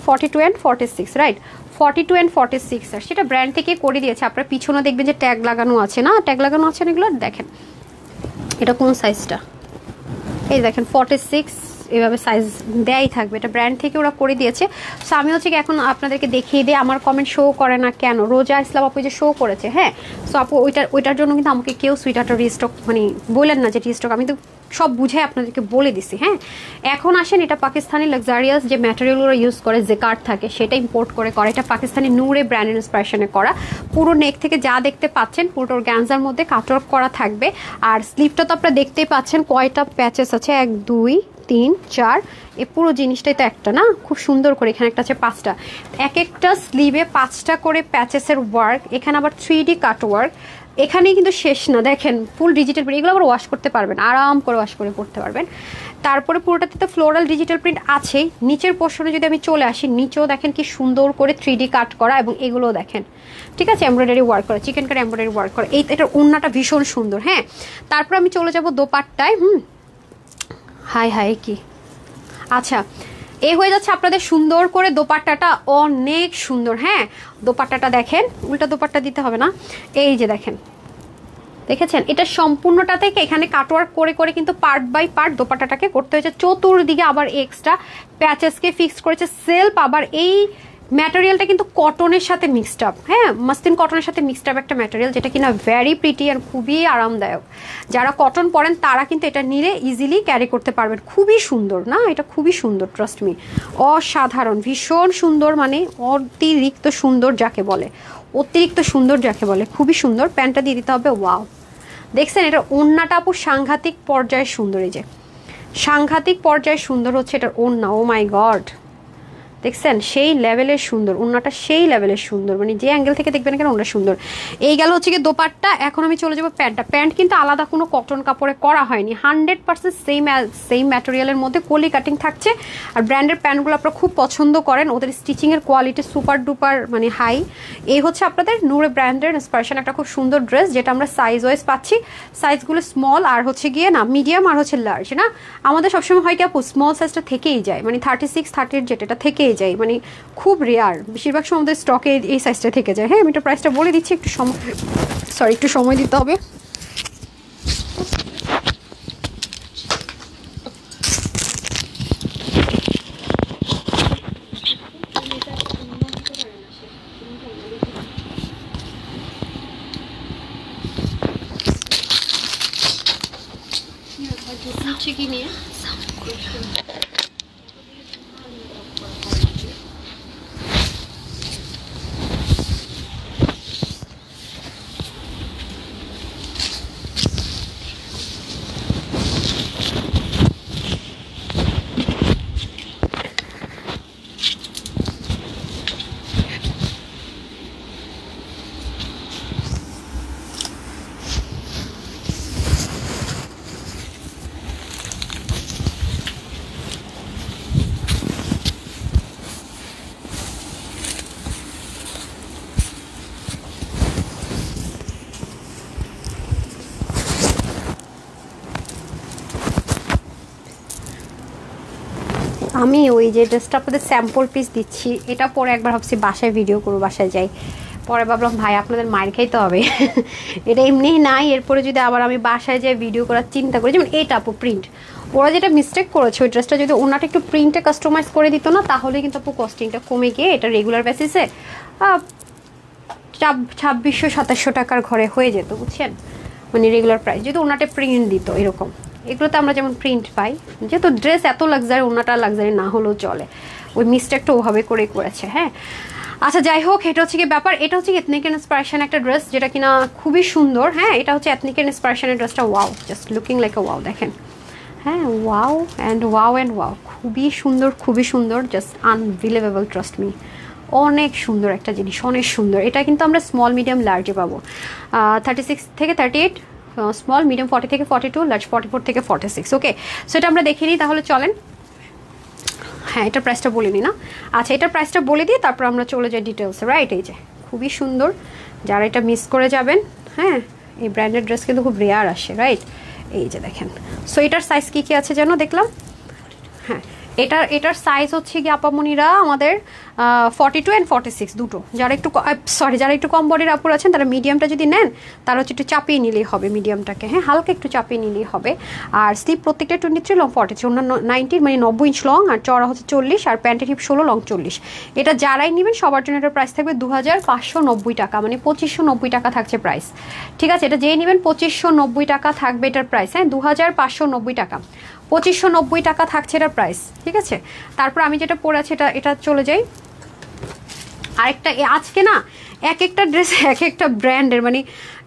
42 অ্যান্ড 46, রাইট? 42 অ্যান্ড 46 আর সেটা ব্র্যান্ড থেকে করে দিয়েছে। আপনার পিছনে দেখবেন যে ট্যাগ লাগানো আছে না, ট্যাগ লাগানো আছে না, এগুলো দেখেন, এটা কোন সাইজটা, এই দেখেন 46, এভাবে সাইজ দেয়াই থাকবে, এটা ব্র্যান্ড থেকে ওরা করে দিয়েছে। সো আমি হচ্ছে কি এখন আপনাদেরকে দেখিয়ে দিই, আমার কমেন্ট শো করে না কেন, রোজা ইসলাম আপু যে শো করেছে, হ্যাঁ। সো আপু ওইটার জন্য কিন্তু আমাকে কেউ সুইটারটা রিস্টক মানে বললেন না যে রিস্টক, আমি তো সব বুঝে আপনাদেরকে বলে দিছি। হ্যাঁ, এখন আসেন, এটা পাকিস্তানি লাক্সারিয়াস যে ম্যাটেরিয়ালগুলো ইউজ করে, যে কার্ড থাকে সেটা ইম্পোর্ট করে, এটা পাকিস্তানি নূরে ব্র্যান্ডের ইন্সপিরেশনে করা। পুরো নেক থেকে যা দেখতে পাচ্ছেন পুরো অর্গানজার মধ্যে কাটওয়ার্ক করা থাকবে, আর স্লিভটা তো আপনারা দেখতেই পাচ্ছেন কয়টা প্যাচেস আছে, 1 2 3 4, এই পুরো জিনিসটাই তো একটা না, খুব সুন্দর করে, এখানে একটা আছে 5টা, এক একটা স্লিভে 5টা করে প্যাচেসের ওয়ার্ক, এখানে আবার 3D কাট ওয়ার্ক, এখানেই কিন্তু শেষ না, দেখেন ফুল ডিজিটাল প্রিন্ট, এগুলো আবার ওয়াশ করতে পারবেন, আরাম করে ওয়াশ করে পড়তে পারবেন। তারপরে পুরোটাতে তো ফ্লোরাল ডিজিটাল প্রিন্ট আছেই। নিচের পোর্শনে যদি আমি চলে আসি, নিচেও দেখেন কি সুন্দর করে 3D কাট করা, এবং এগুলোও দেখেন ঠিক আছে এমব্রয়ডারি ওয়ার্ক করা, চিকেন কারি এমব্রয়ডারি ওয়ার্ক করা। এটার ওড়নাটা ভীষণ সুন্দর। হ্যাঁ, তারপর আমি চলে যাব দোপাট্টায়। হাই হাই কি, আচ্ছা এই হয়ে যাচ্ছে আপনাদের সুন্দর করে দোপাট্টাটা, অনেক সুন্দর। হ্যাঁ, দোপাট্টাটা দেখেন, উল্টা দোপাট্টা দিতে হবে না, এই যে দেখেন, দেখেছেন এটা সম্পূর্ণটা থেকে এখানে কাটওয়ার্ক করে করে কিন্তু পার্ট বাই পার্ট দোপাট্টাটাকে করতে হয়েছে। চতুর্দিকে আবার এক্সট্রা প্যাচেসকে ফিক্স করেছে সেলফ। আবার এই ম্যাটেরিয়ালটা কিন্তু কটনের সাথে মিক্সড আপ, হ্যাঁ মাসলিন কটনের সাথে মিক্সড আপ একটা ম্যাটেরিয়াল, যেটা কিনা ভেরি প্রিটি আর খুবই আরামদায়ক। যারা কটন পরেন তারা কিন্তু এটা নিলে ইজিলি ক্যারি করতে পারবেন। খুবই সুন্দর না, এটা খুবই সুন্দর, ট্রাস্ট মি, অসাধারণ, ভীষণ সুন্দর, মানে অতিরিক্ত সুন্দর যাকে বলে, অতিরিক্ত সুন্দর যাকে বলে, খুবই সুন্দর। প্যান্টটা দিয়ে দিতে হবে, ওয়াও দেখছেন এটা ওড়নাটা আপু সাংঘাতিক পর্যায়ে সুন্দর, এই যে সাংঘাতিক পর্যায়ে সুন্দর হচ্ছে এটার ওড়না। ও মাই গড, দেখছেন সেই লেভেলের সুন্দর ওড়নাটা, সেই লেভেলের সুন্দর, মানে যে অ্যাঙ্গেল থেকে দেখবেন কেন ওটা সুন্দর। এই গেল হচ্ছে কি দোপাট্টা। এখন আমি চলে যাবো প্যান্টটা। প্যান্ট কিন্তু আলাদা কোনো কটন কাপড়ে করা হয়নি, 100% সেম ম্যাটেরিয়ালের মধ্যে কলি কাটিং থাকছে। আর ব্র্যান্ডের প্যান্টগুলো আপনারা খুব পছন্দ করেন, ওদের স্টিচিংয়ের কোয়ালিটি সুপার ডুপার মানে হাই। এই হচ্ছে আপনাদের নূরে ব্র্যান্ডের ইন্সপিরেশন একটা খুব সুন্দর ড্রেস, যেটা আমরা সাইজ ওয়াইজ পাচ্ছি। সাইজগুলো স্মল আর হচ্ছে গিয়ে না মিডিয়াম আর হচ্ছে লার্জ। না আমাদের সবসময় হয় কি আপু স্মল সাইজটা থেকেই যায়, মানে 36, 30 যেটা থেকেই যায়, মানে খুব রেয়ার, বেশিরভাগ সময় আমাদের স্টকে এই সাইজটা থেকে যায়। হ্যাঁ, আমি একটু প্রাইসটা বলে দিচ্ছি, একটু সময়, সরি একটু সময় দিতে হবে। কি নিয়ে আমি ওই যে ড্রেসটা আপনাদের স্যাম্পল পিস দিচ্ছি, এটা পরে একবার ভাবছি বাসায় ভিডিও করবো, বাসায় যাই, পরে ভাবলাম ভাই আপনাদের মায়ের খাইতে হবে এটা এমনিই নাই, এরপরে যদি আবার আমি বাসায় যাই ভিডিও করার চিন্তা করি। যেমন এইটা আপু প্রিন্ট, ওরা যেটা মিস্টেক করেছে ওই ড্রেসটা যদি ওনাটা একটু প্রিন্টে কাস্টমাইজ করে দিত না, তাহলে কিন্তু আপু কস্টিংটা কমে গিয়ে এটা রেগুলার বেসিসে 2600-2700 টাকার ঘরে হয়ে যেত, বুঝছেন, মানে রেগুলার প্রাইস যদি ওনাটা প্রিন্ট দিত এরকম। এগুলোতে আমরা যেমন প্রিন্ট পাই, যেহেতু ড্রেস এত লাক্সারি, ওনাটা লাক্সারি না হলেও চলে, ওই মিস্টেকটা ওভাবে করেছে। হ্যাঁ, আচ্ছা যাই হোক, এটা হচ্ছে কি ব্যাপার, এটা হচ্ছে এথনিক ইন্সপিরেশন একটা ড্রেস, যেটা কিনা খুবই সুন্দর। হ্যাঁ, এটা হচ্ছে এথনিক ইন্সপিরেশনের ড্রেসটা, wow, just looking like a wow, দেখেন। হ্যাঁ, wow and wow and wow, খুবই সুন্দর, খুবই সুন্দর, জাস্ট আনবিলিভেবল, ট্রাস্ট মি, অনেক সুন্দর একটা জিনিস, অনেক সুন্দর। এটা কিন্তু আমরা স্মল মিডিয়াম লার্জে পাবো, 36 থেকে 38, স্মল মিডিয়াম 40 থেকে 42, লার্জ 44 থেকে 46। ওকে, সো এটা আমরা দেখে নিই তাহলে, চলেন। হ্যাঁ, এটার প্রাইসটা বলে নিই না, আচ্ছা এটার প্রাইসটা বলে দিয়ে তারপর আমরা চলে যাই ডিটেলসে, রাইট। এই যে খুবই সুন্দর, যারা এটা মিস করে যাবেন, হ্যাঁ এই ব্র্যান্ডেড ড্রেস কিন্তু খুব রেয়ার আসে, রাইট। এই যে দেখেন, সো এটার সাইজ কী কী আছে যেন দেখলাম, হ্যাঁ এটার সাইজ হচ্ছে কি আপামনিরা আমাদের 42 অ্যান্ড 46 দুটো। যারা একটু যারা একটু কম বডির আপুর আছেন তারা মিডিয়ামটা যদি নেন, তারা হচ্ছে একটু চাপিয়ে নিলেই হবে মিডিয়ামটাকে, হ্যাঁ হালকা একটু চাপিয়ে নিলেই হবে। আর স্লিপ প্রত্যেকটা 23, লং 43, অন্যান্য 90, মানে 90 ইঞ্চ লং, আর চড়া হচ্ছে 40, আর প্যান্টের হিপ 16, লং 40। এটা যারাই নেবেন সবার জন্য এটার প্রাইস থাকবে 2590 টাকা, মানে 2590 টাকা থাকছে প্রাইস, ঠিক আছে। এটা যেই নেবেন 2590 টাকা থাকবে এটার প্রাইস, হ্যাঁ 2590 টাকা, 2590 টাকা থাকছে এটার প্রাইস, ঠিক আছে। তারপর আমি যেটা পরে আছি এটা চলে যাই আরেকটা। আজকে না এক একটা ড্রেস এক একটা ব্র্যান্ডের, মানে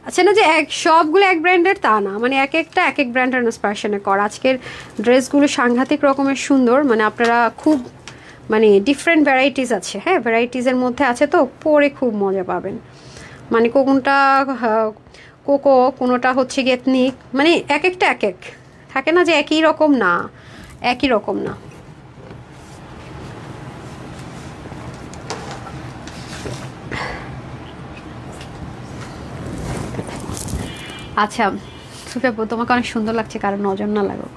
আছে না যে সবগুলো এক ব্র্যান্ডের তা না, মানে এক একটা এক এক ব্র্যান্ডের ইন্সপিরেশনে করা। আজকের ড্রেসগুলো সাংঘাতিক রকমের সুন্দর, মানে আপনারা খুব মানে ডিফারেন্ট ভ্যারাইটিস আছে, হ্যাঁ ভ্যারাইটিসের মধ্যে আছে, তো পরে খুব মজা পাবেন, মানে কোকো, কোনোটা হচ্ছে গিয়ে এথনিক, মানে এক একটা এক এক থাকে না যে একই রকম না, একই রকম না। আচ্ছা সুফিয়া আপু, তোমাকে অনেক সুন্দর লাগছে, কারণ নজর না লাগো।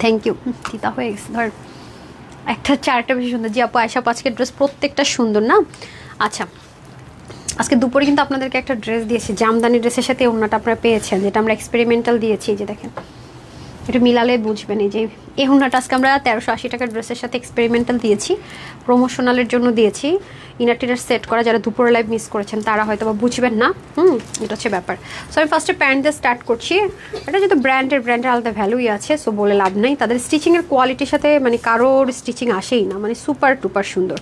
Thank you. তিতা হয়ে গেছে ধর, একটা চারটা বেশি সুন্দর। জি আপু, আয়শা আজকের ড্রেস প্রত্যেকটা সুন্দর না? আচ্ছা, আজকে দুপুরে কিন্তু আপনাদেরকে একটা ড্রেস দিয়েছি, জামদানি ড্রেসের সাথে ওড়নাটা আপনারা পেয়েছেন, যেটা আমরা এক্সপেরিমেন্টাল দিয়েছি। যে দেখেন, এটা মিলালে বুঝবেন। এই যে এই ওড়নাটা আজকে আমরা 1380 টাকার ড্রেসের সাথে এক্সপেরিমেন্টাল দিয়েছি, প্রমোশনালের জন্য দিয়েছি। ইনার টিনার সেট করা, যারা দুপুরে লাইভ মিস করেছেন তারা হয়তো বা বুঝবেন না। এটা হচ্ছে ব্যাপার। সো আমি ফার্স্টে প্যান্ট দিয়ে স্টার্ট করছি। এটা যেহেতু ব্র্যান্ডের আলাদা ভ্যালুই আছে, সো বলে লাভ নেই। তাদের স্টিচিংয়ের কোয়ালিটির সাথে মানে কারোর স্টিচিং আসেই না, মানে সুপার টুপার সুন্দর।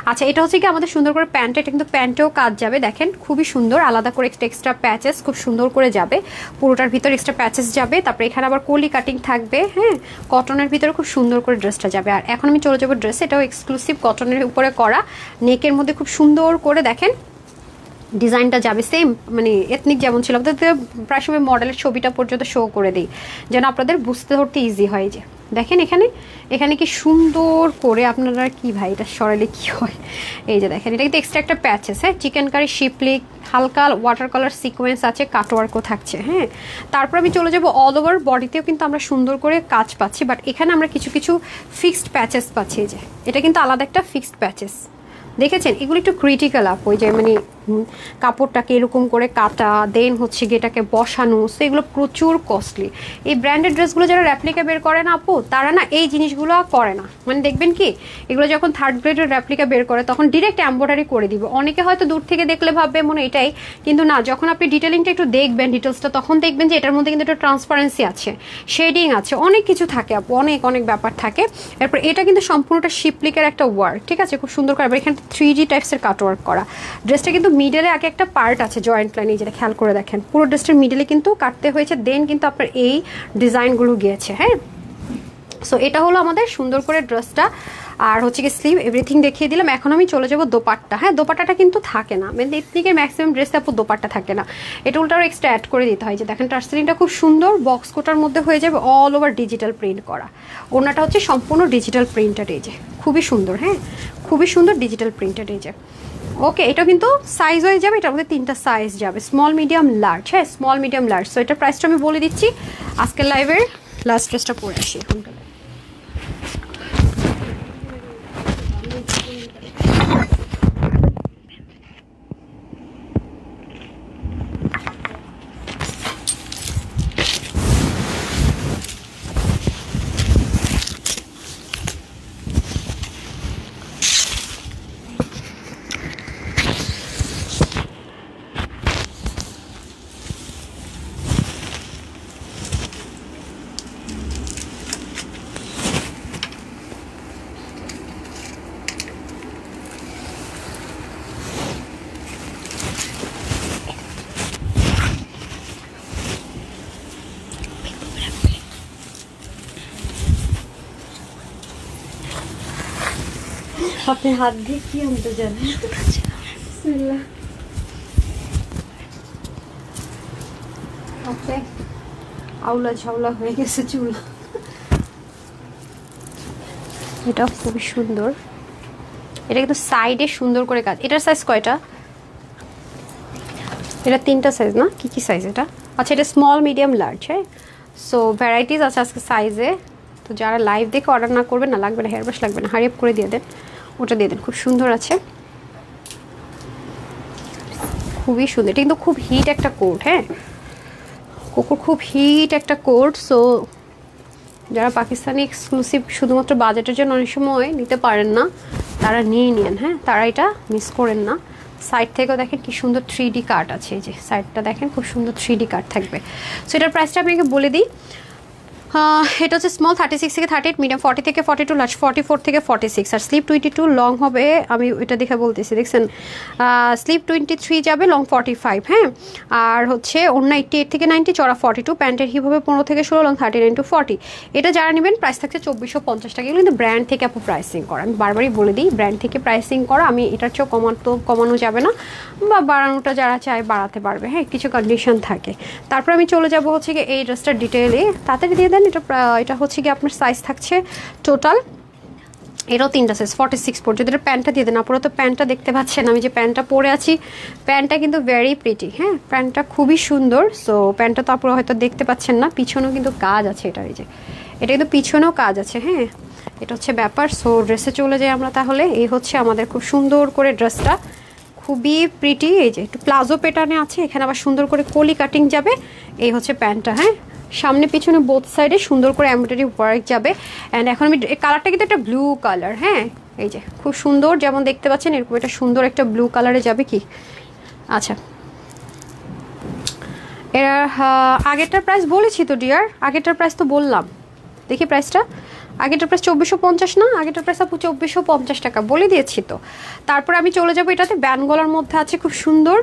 আচ্ছা, এটা হচ্ছে কি আমাদের সুন্দর করে প্যান্ট, এটা কিন্তু প্যান্টেও কাজ যাবে, দেখেন খুবই সুন্দর। আলাদা করে এক্সট্রা প্যাচেস খুব সুন্দর করে যাবে, পুরোটার ভিতর এক্সট্রা প্যাচেস যাবে। তারপরে এখানে আবার কলি কাটিং থাকবে, হ্যাঁ, কটনের ভিতরে খুব সুন্দর করে ড্রেসটা যাবে। আর এখন আমি চলে যাবো ড্রেস, এটাও এক্সক্লুসিভ কটনের উপরে করা, নেকের মধ্যে খুব সুন্দর করে দেখেন ডিজাইনটা যাবে সেম, মানে এথনিক যেমন ছিল আমাদের প্রায় সময় মডেলের ছবিটা পর্যন্ত শো করে দিই, যেন আপনাদের বুঝতে ধরতে ইজি হয়। যে দেখেন এখানে এখানে কি সুন্দর করে আপনারা, কি ভাই এটা সরালে কি হয়, এই যে দেখেন এটা কিন্তু এক্সট্রা একটা প্যাচেস, হ্যাঁ, চিকেন কারি শিপলিক, হালকা ওয়াটার কালার সিকোয়েন্স আছে, কাটওয়ার্কও থাকছে, হ্যাঁ। তারপর আমি চলে যাব অল ওভার বডিতেও কিন্তু আমরা সুন্দর করে কাজ পাচ্ছি, বাট এখানে আমরা কিছু কিছু ফিক্সড প্যাচেস পাচ্ছি। যে এটা কিন্তু আলাদা একটা ফিক্সড প্যাচেস, দেখেছেন? এগুলো একটু ক্রিটিক্যাল আপ, ওই যে মানে কাপড়টাকে এরকম করে কাটা, দেন হচ্ছে গিয়ে এটাকে বসানো, সো এগুলো প্রচুর কস্টলি। এই ব্র্যান্ডেড ড্রেসগুলো যারা র্যাপ্লিকা বের করে না আপু, তারা না এই জিনিসগুলো করে না। মানে দেখবেন কি, এগুলো যখন থার্ড গ্রেডের র্যাপ্লিকা বের করে তখন ডিরেক্ট এম্ব্রয়ডারি করে দিবে। অনেকে হয়তো দূর থেকে দেখলে ভাববে মনে এটাই, কিন্তু না, যখন আপনি ডিটেলিংটা একটু দেখবেন, ডিটেলসটা, তখন দেখবেন যে এটার মধ্যে কিন্তু একটা ট্রান্সপারেন্সি আছে, শেডিং আছে, অনেক কিছু থাকে আপু, অনেক অনেক ব্যাপার থাকে। এরপর এটা কিন্তু সম্পূর্ণটা শিপলিকের একটা ওয়ার্ক, ঠিক আছে, খুব সুন্দর করে। এখানে 3D টাইপসের কাটওয়ার্ক করা। ড্রেসটা কিন্তু মিডলে আগে একটা পার্ট আছে জয়েন্ট লাইনে, যেটা খেয়াল করে দেখেন, পুরো ড্রেসটার মিডলে কিন্তু কাটতে হয়েছে, দেন কিন্তু আপনার এই ডিজাইনগুলো গিয়েছে, হ্যাঁ। সো এটা হলো আমাদের সুন্দর করে ড্রেসটা। আর হচ্ছে কি স্লিভ এভরিথিং দেখিয়ে দিলাম। এখন আমি চলে যাবো দোপাট্টা। হ্যাঁ, দোপাট্টাটা কিন্তু থাকে না, মানে এথনিকের ম্যাক্সিমাম ড্রেসে আপু দোপাট্টা থাকে না, এটা উল্টা আরও এক্সট্রা অ্যাড করে দিতে হয়। যে দেখেন টার্সেলিংটা খুব সুন্দর, বক্স কোটার মধ্যে হয়ে যাবে, অল ওভার ডিজিটাল প্রিন্ট করা। ওনাটা হচ্ছে সম্পূর্ণ ডিজিটাল প্রিন্টেড, এই যে খুবই সুন্দর, হ্যাঁ, খুবই সুন্দর ডিজিটাল প্রিন্টেড, এই যে ওকে। এটা কিন্তু সাইজ হয়ে যাবে, এটার মধ্যে 3টা সাইজ যাবে, স্মল মিডিয়াম লার্জ, হ্যাঁ, স্মল মিডিয়াম লার্জ। সো এটার প্রাইসটা আমি বলে দিচ্ছি। আজকের লাইভের লাস্ট ড্রেসটা পরে আসি এখনকার। আপনি হাত দিয়ে কি আনতে জানেন? ওকে, আউলা ঝাউলা হয়ে গেছে চুল। এটা খুবই সুন্দর, এটা কিন্তু সাইডে সুন্দর করে কাজ। এটার সাইজ কয়টা? এটা 3টা সাইজ না? কি কি সাইজ এটা? আচ্ছা, এটা স্মল মিডিয়াম লার্জ, হ্যাঁ। সো ভ্যারাইটিস আছে আজকে সাইজে। তো যারা লাইভ দেখে অর্ডার না করবেন না, লাগবে না, হেয়ার ব্রাশ লাগবে না, হারি আপ করে দিয়ে দেন, ওটা দিয়ে দেন, খুব সুন্দর আছে, খুবই সুন্দর। এটা কিন্তু খুব হিট একটা কোট, হ্যাঁ, কোকোর খুব হিট একটা কোট। সো যারা পাকিস্তানি এক্সক্লুসিভ শুধুমাত্র বাজেটের জন্য অনেক সময় নিতে পারেন না, তারা নিয়ে নেন, হ্যাঁ, তারা এটা মিস করেন না। সাইড থেকেও দেখেন কি সুন্দর 3D কাট আছে, এই যে সাইডটা দেখেন খুব সুন্দর 3D কাট থাকবে। সো এটার প্রাইসটা আপনাকে বলে দিই, এটা হচ্ছে স্মল 36 থেকে 38, মিডিয়াম 40 থেকে 42, লার্জ 44 থেকে 46, আর স্লিপ 22 লং হবে, আমি এটা দেখে বলতেছি দেখছেন, স্লিপ 23 যাবে, লং 45, হ্যাঁ। আর হচ্ছে ওড়না 88 থেকে 90, চড়া 42, প্যান্টের হিপ হবে 15 থেকে 16, লং 39 to 40। এটা যারা নেবেন প্রাইস থাকছে 2450 টাকা। এগুলো কিন্তু ব্র্যান্ড থেকে আপু প্রাইসিং করা, আমি বারবারই বলে দিই ব্র্যান্ড থেকে প্রাইসিং করা, আমি এটার চেয়েও কমানো যাবে না, বা বাড়ানোটা যারা চায় বাড়াতে পারবে, হ্যাঁ, কিছু কন্ডিশন থাকে। তারপর আমি চলে যাব হচ্ছে গিয়ে এই ড্রেসটার ডিটেইলে, তাড়াতাড়ি দিয়ে দেন। এটা হচ্ছে গিয়ে আপনার সাইজ থাকছে টোটাল, এটাও 3টা সাইজ 46 পর্যন্ত। এটা প্যান্টটা দিয়ে দেন, আপনারা তো প্যান্টটা দেখতে পাচ্ছেন, আমি যে প্যান্টটা পরে আছি, প্যান্টটা কিন্তু ভেরি প্রিটি, হ্যাঁ, প্যান্টটা খুবই সুন্দর। সো প্যান্টটা তো আপনারা হয়তো দেখতে পাচ্ছেন না, পিছনেও কিন্তু কাজ আছে এটার, এই যে এটা কিন্তু পিছনেও কাজ আছে, হ্যাঁ, এটা হচ্ছে ব্যাপার। সো ড্রেসে চলে যাই আমরা তাহলে। এই হচ্ছে আমাদের খুব সুন্দর করে ড্রেসটা, খুবই প্রিটি, এই যে একটু প্লাজো প্যাটার্নে আছে, এখানে আবার সুন্দর করে কলি কাটিং যাবে। এই হচ্ছে প্যান্টটা, হ্যাঁ, সামনে পিছনে বোথ সাইডে সুন্দর করে এমব্রয়ডারি ওয়ার্ক যাবে। অ্যান্ড এখন আমি কালারটা কিন্তু একটা ব্লু কালার, হ্যাঁ, এই যে খুব সুন্দর, যেমন দেখতে পাচ্ছেন এরকম একটা সুন্দর একটা ব্লু কালারে যাবে কি। আচ্ছা, এর আগেরটার প্রাইস বলেছি তো ডিয়ার, আগেরটার প্রাইস তো বললাম, দেখি প্রাইসটা, আগেরটার প্রাইস 2450 না, আগেরটার প্রাইস আপু 2450 টাকা বলে দিয়েছি তো। তারপর আমি চলে যাব, এটাতে ব্যান গলার মধ্যে আছে খুব সুন্দর,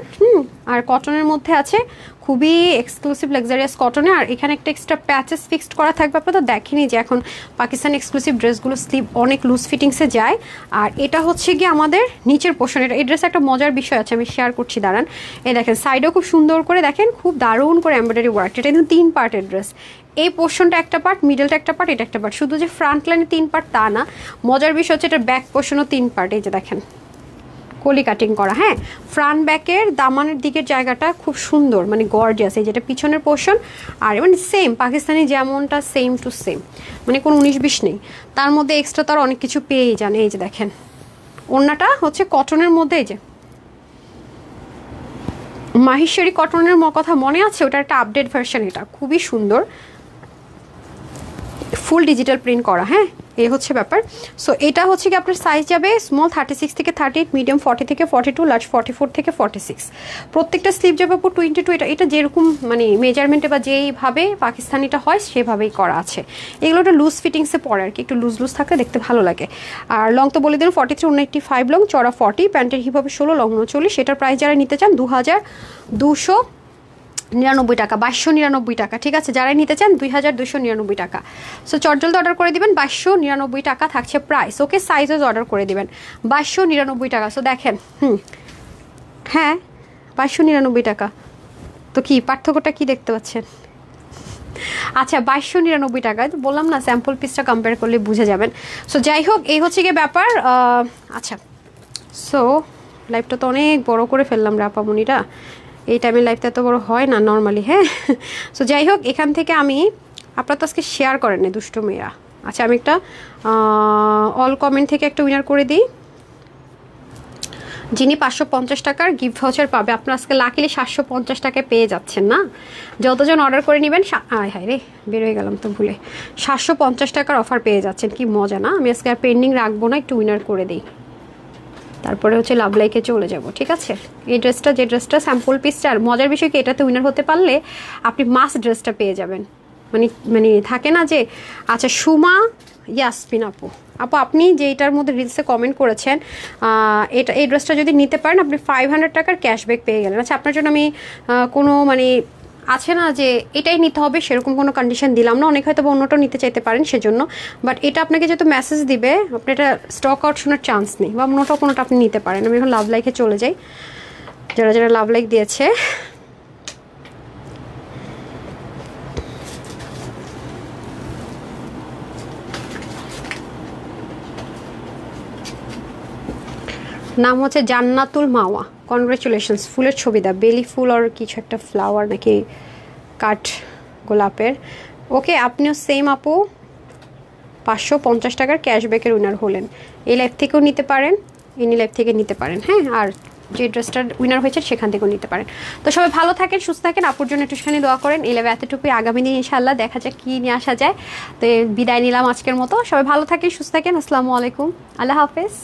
আর কটনের মধ্যে আছে, খুবই এক্সক্লুসিভ লাক্সারিয়াস কটনে। আর এখানে একটা এক্সট্রা প্যাচেস ফিক্সড করা থাকবে, আপনারা তো দেখেনি যে এখন পাকিস্তান এক্সক্লুসিভ ড্রেসগুলো স্লিভ অনেক লুজ ফিটিংসে যায়। আর এটা হচ্ছে গিয়ে আমাদের নিচের পোর্শন, এটা এই ড্রেসে একটা মজার বিষয় আছে, আমি শেয়ার করছি দাঁড়ান। এই দেখেন সাইডেও খুব সুন্দর করে দেখেন, খুব দারুণ করে এমব্রয়ডারি ওয়ার্ক, এটা কিন্তু 3 পার্টের ড্রেস। এই পোর্শনটা একটা পার্ট, মিডলটা একটা পার্ট, এটা একটা পার্ট, শুধু যে ফ্রন্ট লাইনে 3 পার্ট তা না, মজার বিষয় হচ্ছে এটার ব্যাক পোর্শনও 3 পার্ট। এই যে দেখেন কলি কাটিং করা, হ্যাঁ, ফ্রন্ট ব্যাকের দামানের দিকের জায়গাটা খুব সুন্দর, মানে গর্জিয়াস। এই যেটা পিছনের পোর্শন, আর মানে সেম পাকিস্তানি যেমনটা সেম টু সেম, মানে কোনো 19-20 নেই, তার মধ্যে এক্সট্রা তার অনেক কিছু পেয়েই যান। এই যে দেখেন ওড়নাটা হচ্ছে কটনের মধ্যে, এই যে মাহেশ্বরী কটনের কথা মনে আছে, ওটা একটা আপডেট ভার্সন, এটা খুবই সুন্দর, ফুল ডিজিটাল প্রিন্ট করা, হ্যাঁ, এই হচ্ছে ব্যাপার। সো এটা হচ্ছে কি আপনার সাইজ যাবে স্মল 36 থেকে 38, মিডিয়াম 40 থেকে 42, লার্জ 44 থেকে 46। প্রত্যেকটা স্লিভ যাবে উপর 22। এটা যেরকম মানে মেজারমেন্টে বা যেইভাবে পাকিস্তানিটা হয় সেভাবেই করা আছে। এগুলো একটা লুজ ফিটিংসে পরে আর কি, একটু লুজ লুজ থাকলে দেখতে ভালো লাগে। আর লং তো বলে দিন 43, 185 লং, চড়া 40, প্যান্টের হিপ হবে 16, লং 39। সেটার প্রাইস যারা নিতে চান 2299 টাকা, 2299 টাকা, ঠিক আছে। যারাই নিতে চান 2299 টাকা। সো চটজলদি অর্ডার করে দিবেন, 2299 টাকা থাকছে প্রাইস। ওকে, সাইজেস অর্ডার করে দিবেন 2299 টাকা। সো দেখেন, হ্যাঁ 2299 টাকা, তো কি পার্থক্যটা কি দেখতে পাচ্ছেন? আচ্ছা 2299 টাকা, বললাম না স্যাম্পল পিসটা কম্পেয়ার করলে বুঝে যাবেন। সো যাই হোক, এই হচ্ছে গিয়ে ব্যাপার। আচ্ছা, সো লাইভটা তো অনেক বড় করে ফেললাম রে আপামনিরা, এই টাইমের লাইফটা এত বড় হয় না নর্মালি, হ্যাঁ। সো যাই হোক, এখান থেকে আমি, আপনারা তো আজকে শেয়ার করেন না দুষ্ট মেয়েরা। আচ্ছা, আমি একটা অল কমেন্ট থেকে একটা উইনার করে দিই, যিনি 550 টাকার গিফট ভাউচার পাবে। আপনারা আজকে লাকিলি 750 টাকায় পেয়ে যাচ্ছেন না, যতজন অর্ডার করে নেবেন। হায় রে, বেরোয় গেলাম তো ভুলে, 750 টাকার অফার পেয়ে যাচ্ছেন, কি মজা না। আমি আজকে আর পেন্ডিং রাখবো না, একটু উইনার করে দিই, তারপরে হচ্ছে লাভ লাইকে চলে যাব, ঠিক আছে। এই ড্রেসটা, যে ড্রেসটা স্যাম্পল পিসটা, আর মজার বিষয় কি, এটাতে উইনার হতে পারলে আপনি মাস্ট ড্রেসটা পেয়ে যাবেন। মানে থাকে না যে, আচ্ছা সুমা ইয়াসমিন আপু, আপনি যে এটার মধ্যে রিলসে কমেন্ট করেছেন, এই ড্রেসটা যদি নিতে পারেন আপনি 500 টাকার ক্যাশব্যাক পেয়ে গেলেন। আচ্ছা, আপনার জন্য আমি কোনো মানে আছে না যে এটাই নিতে হবে সেরকম কোনো কন্ডিশন দিলাম না, অনেক হয়তো অন্যটাও নিতে চাইতে পারেন সেজন্য, বাট এটা আপনাকে যেহেতু মেসেজ দিবে, আপনি এটা স্টক আউট শোনার চান্স নেই, বা অন্যটাও কোনোটা আপনি নিতে পারেন। আমি এখন লাভ লাইকে চলে যাই, যারা যারা লাভ লাইক দিয়েছে। নাম হচ্ছে জান্নাতুল মাওয়া, কনগ্রেচুলেশনস। ফুলের ছবি দা, বেলি ফুল আর কিছু একটা ফ্লাওয়ার নাকি কাঠ গোলাপের। ওকে, আপনিও সেম আপু 550 টাকার ক্যাশব্যাকের উইনার হলেন। এই লাইফ থেকেও নিতে পারেন, এনি লাইফ থেকে নিতে পারেন, হ্যাঁ, আর যে ড্রেসটার উইনার হয়েছে সেখান থেকেও নিতে পারেন। তো সবাই ভালো থাকেন, সুস্থ থাকেন, আপুর জন্য একটুখানি দোয়া করেন। এই লাইভে এতটুকুই, আগামী দিন ইনশাআল্লাহ দেখা যাক কী নিয়ে আসা যায়। তো বিদায় নিলাম আজকের মতো, সবাই ভালো থাকেন, সুস্থ থাকেন, আসসালামু আলাইকুম, আল্লাহ হাফেজ।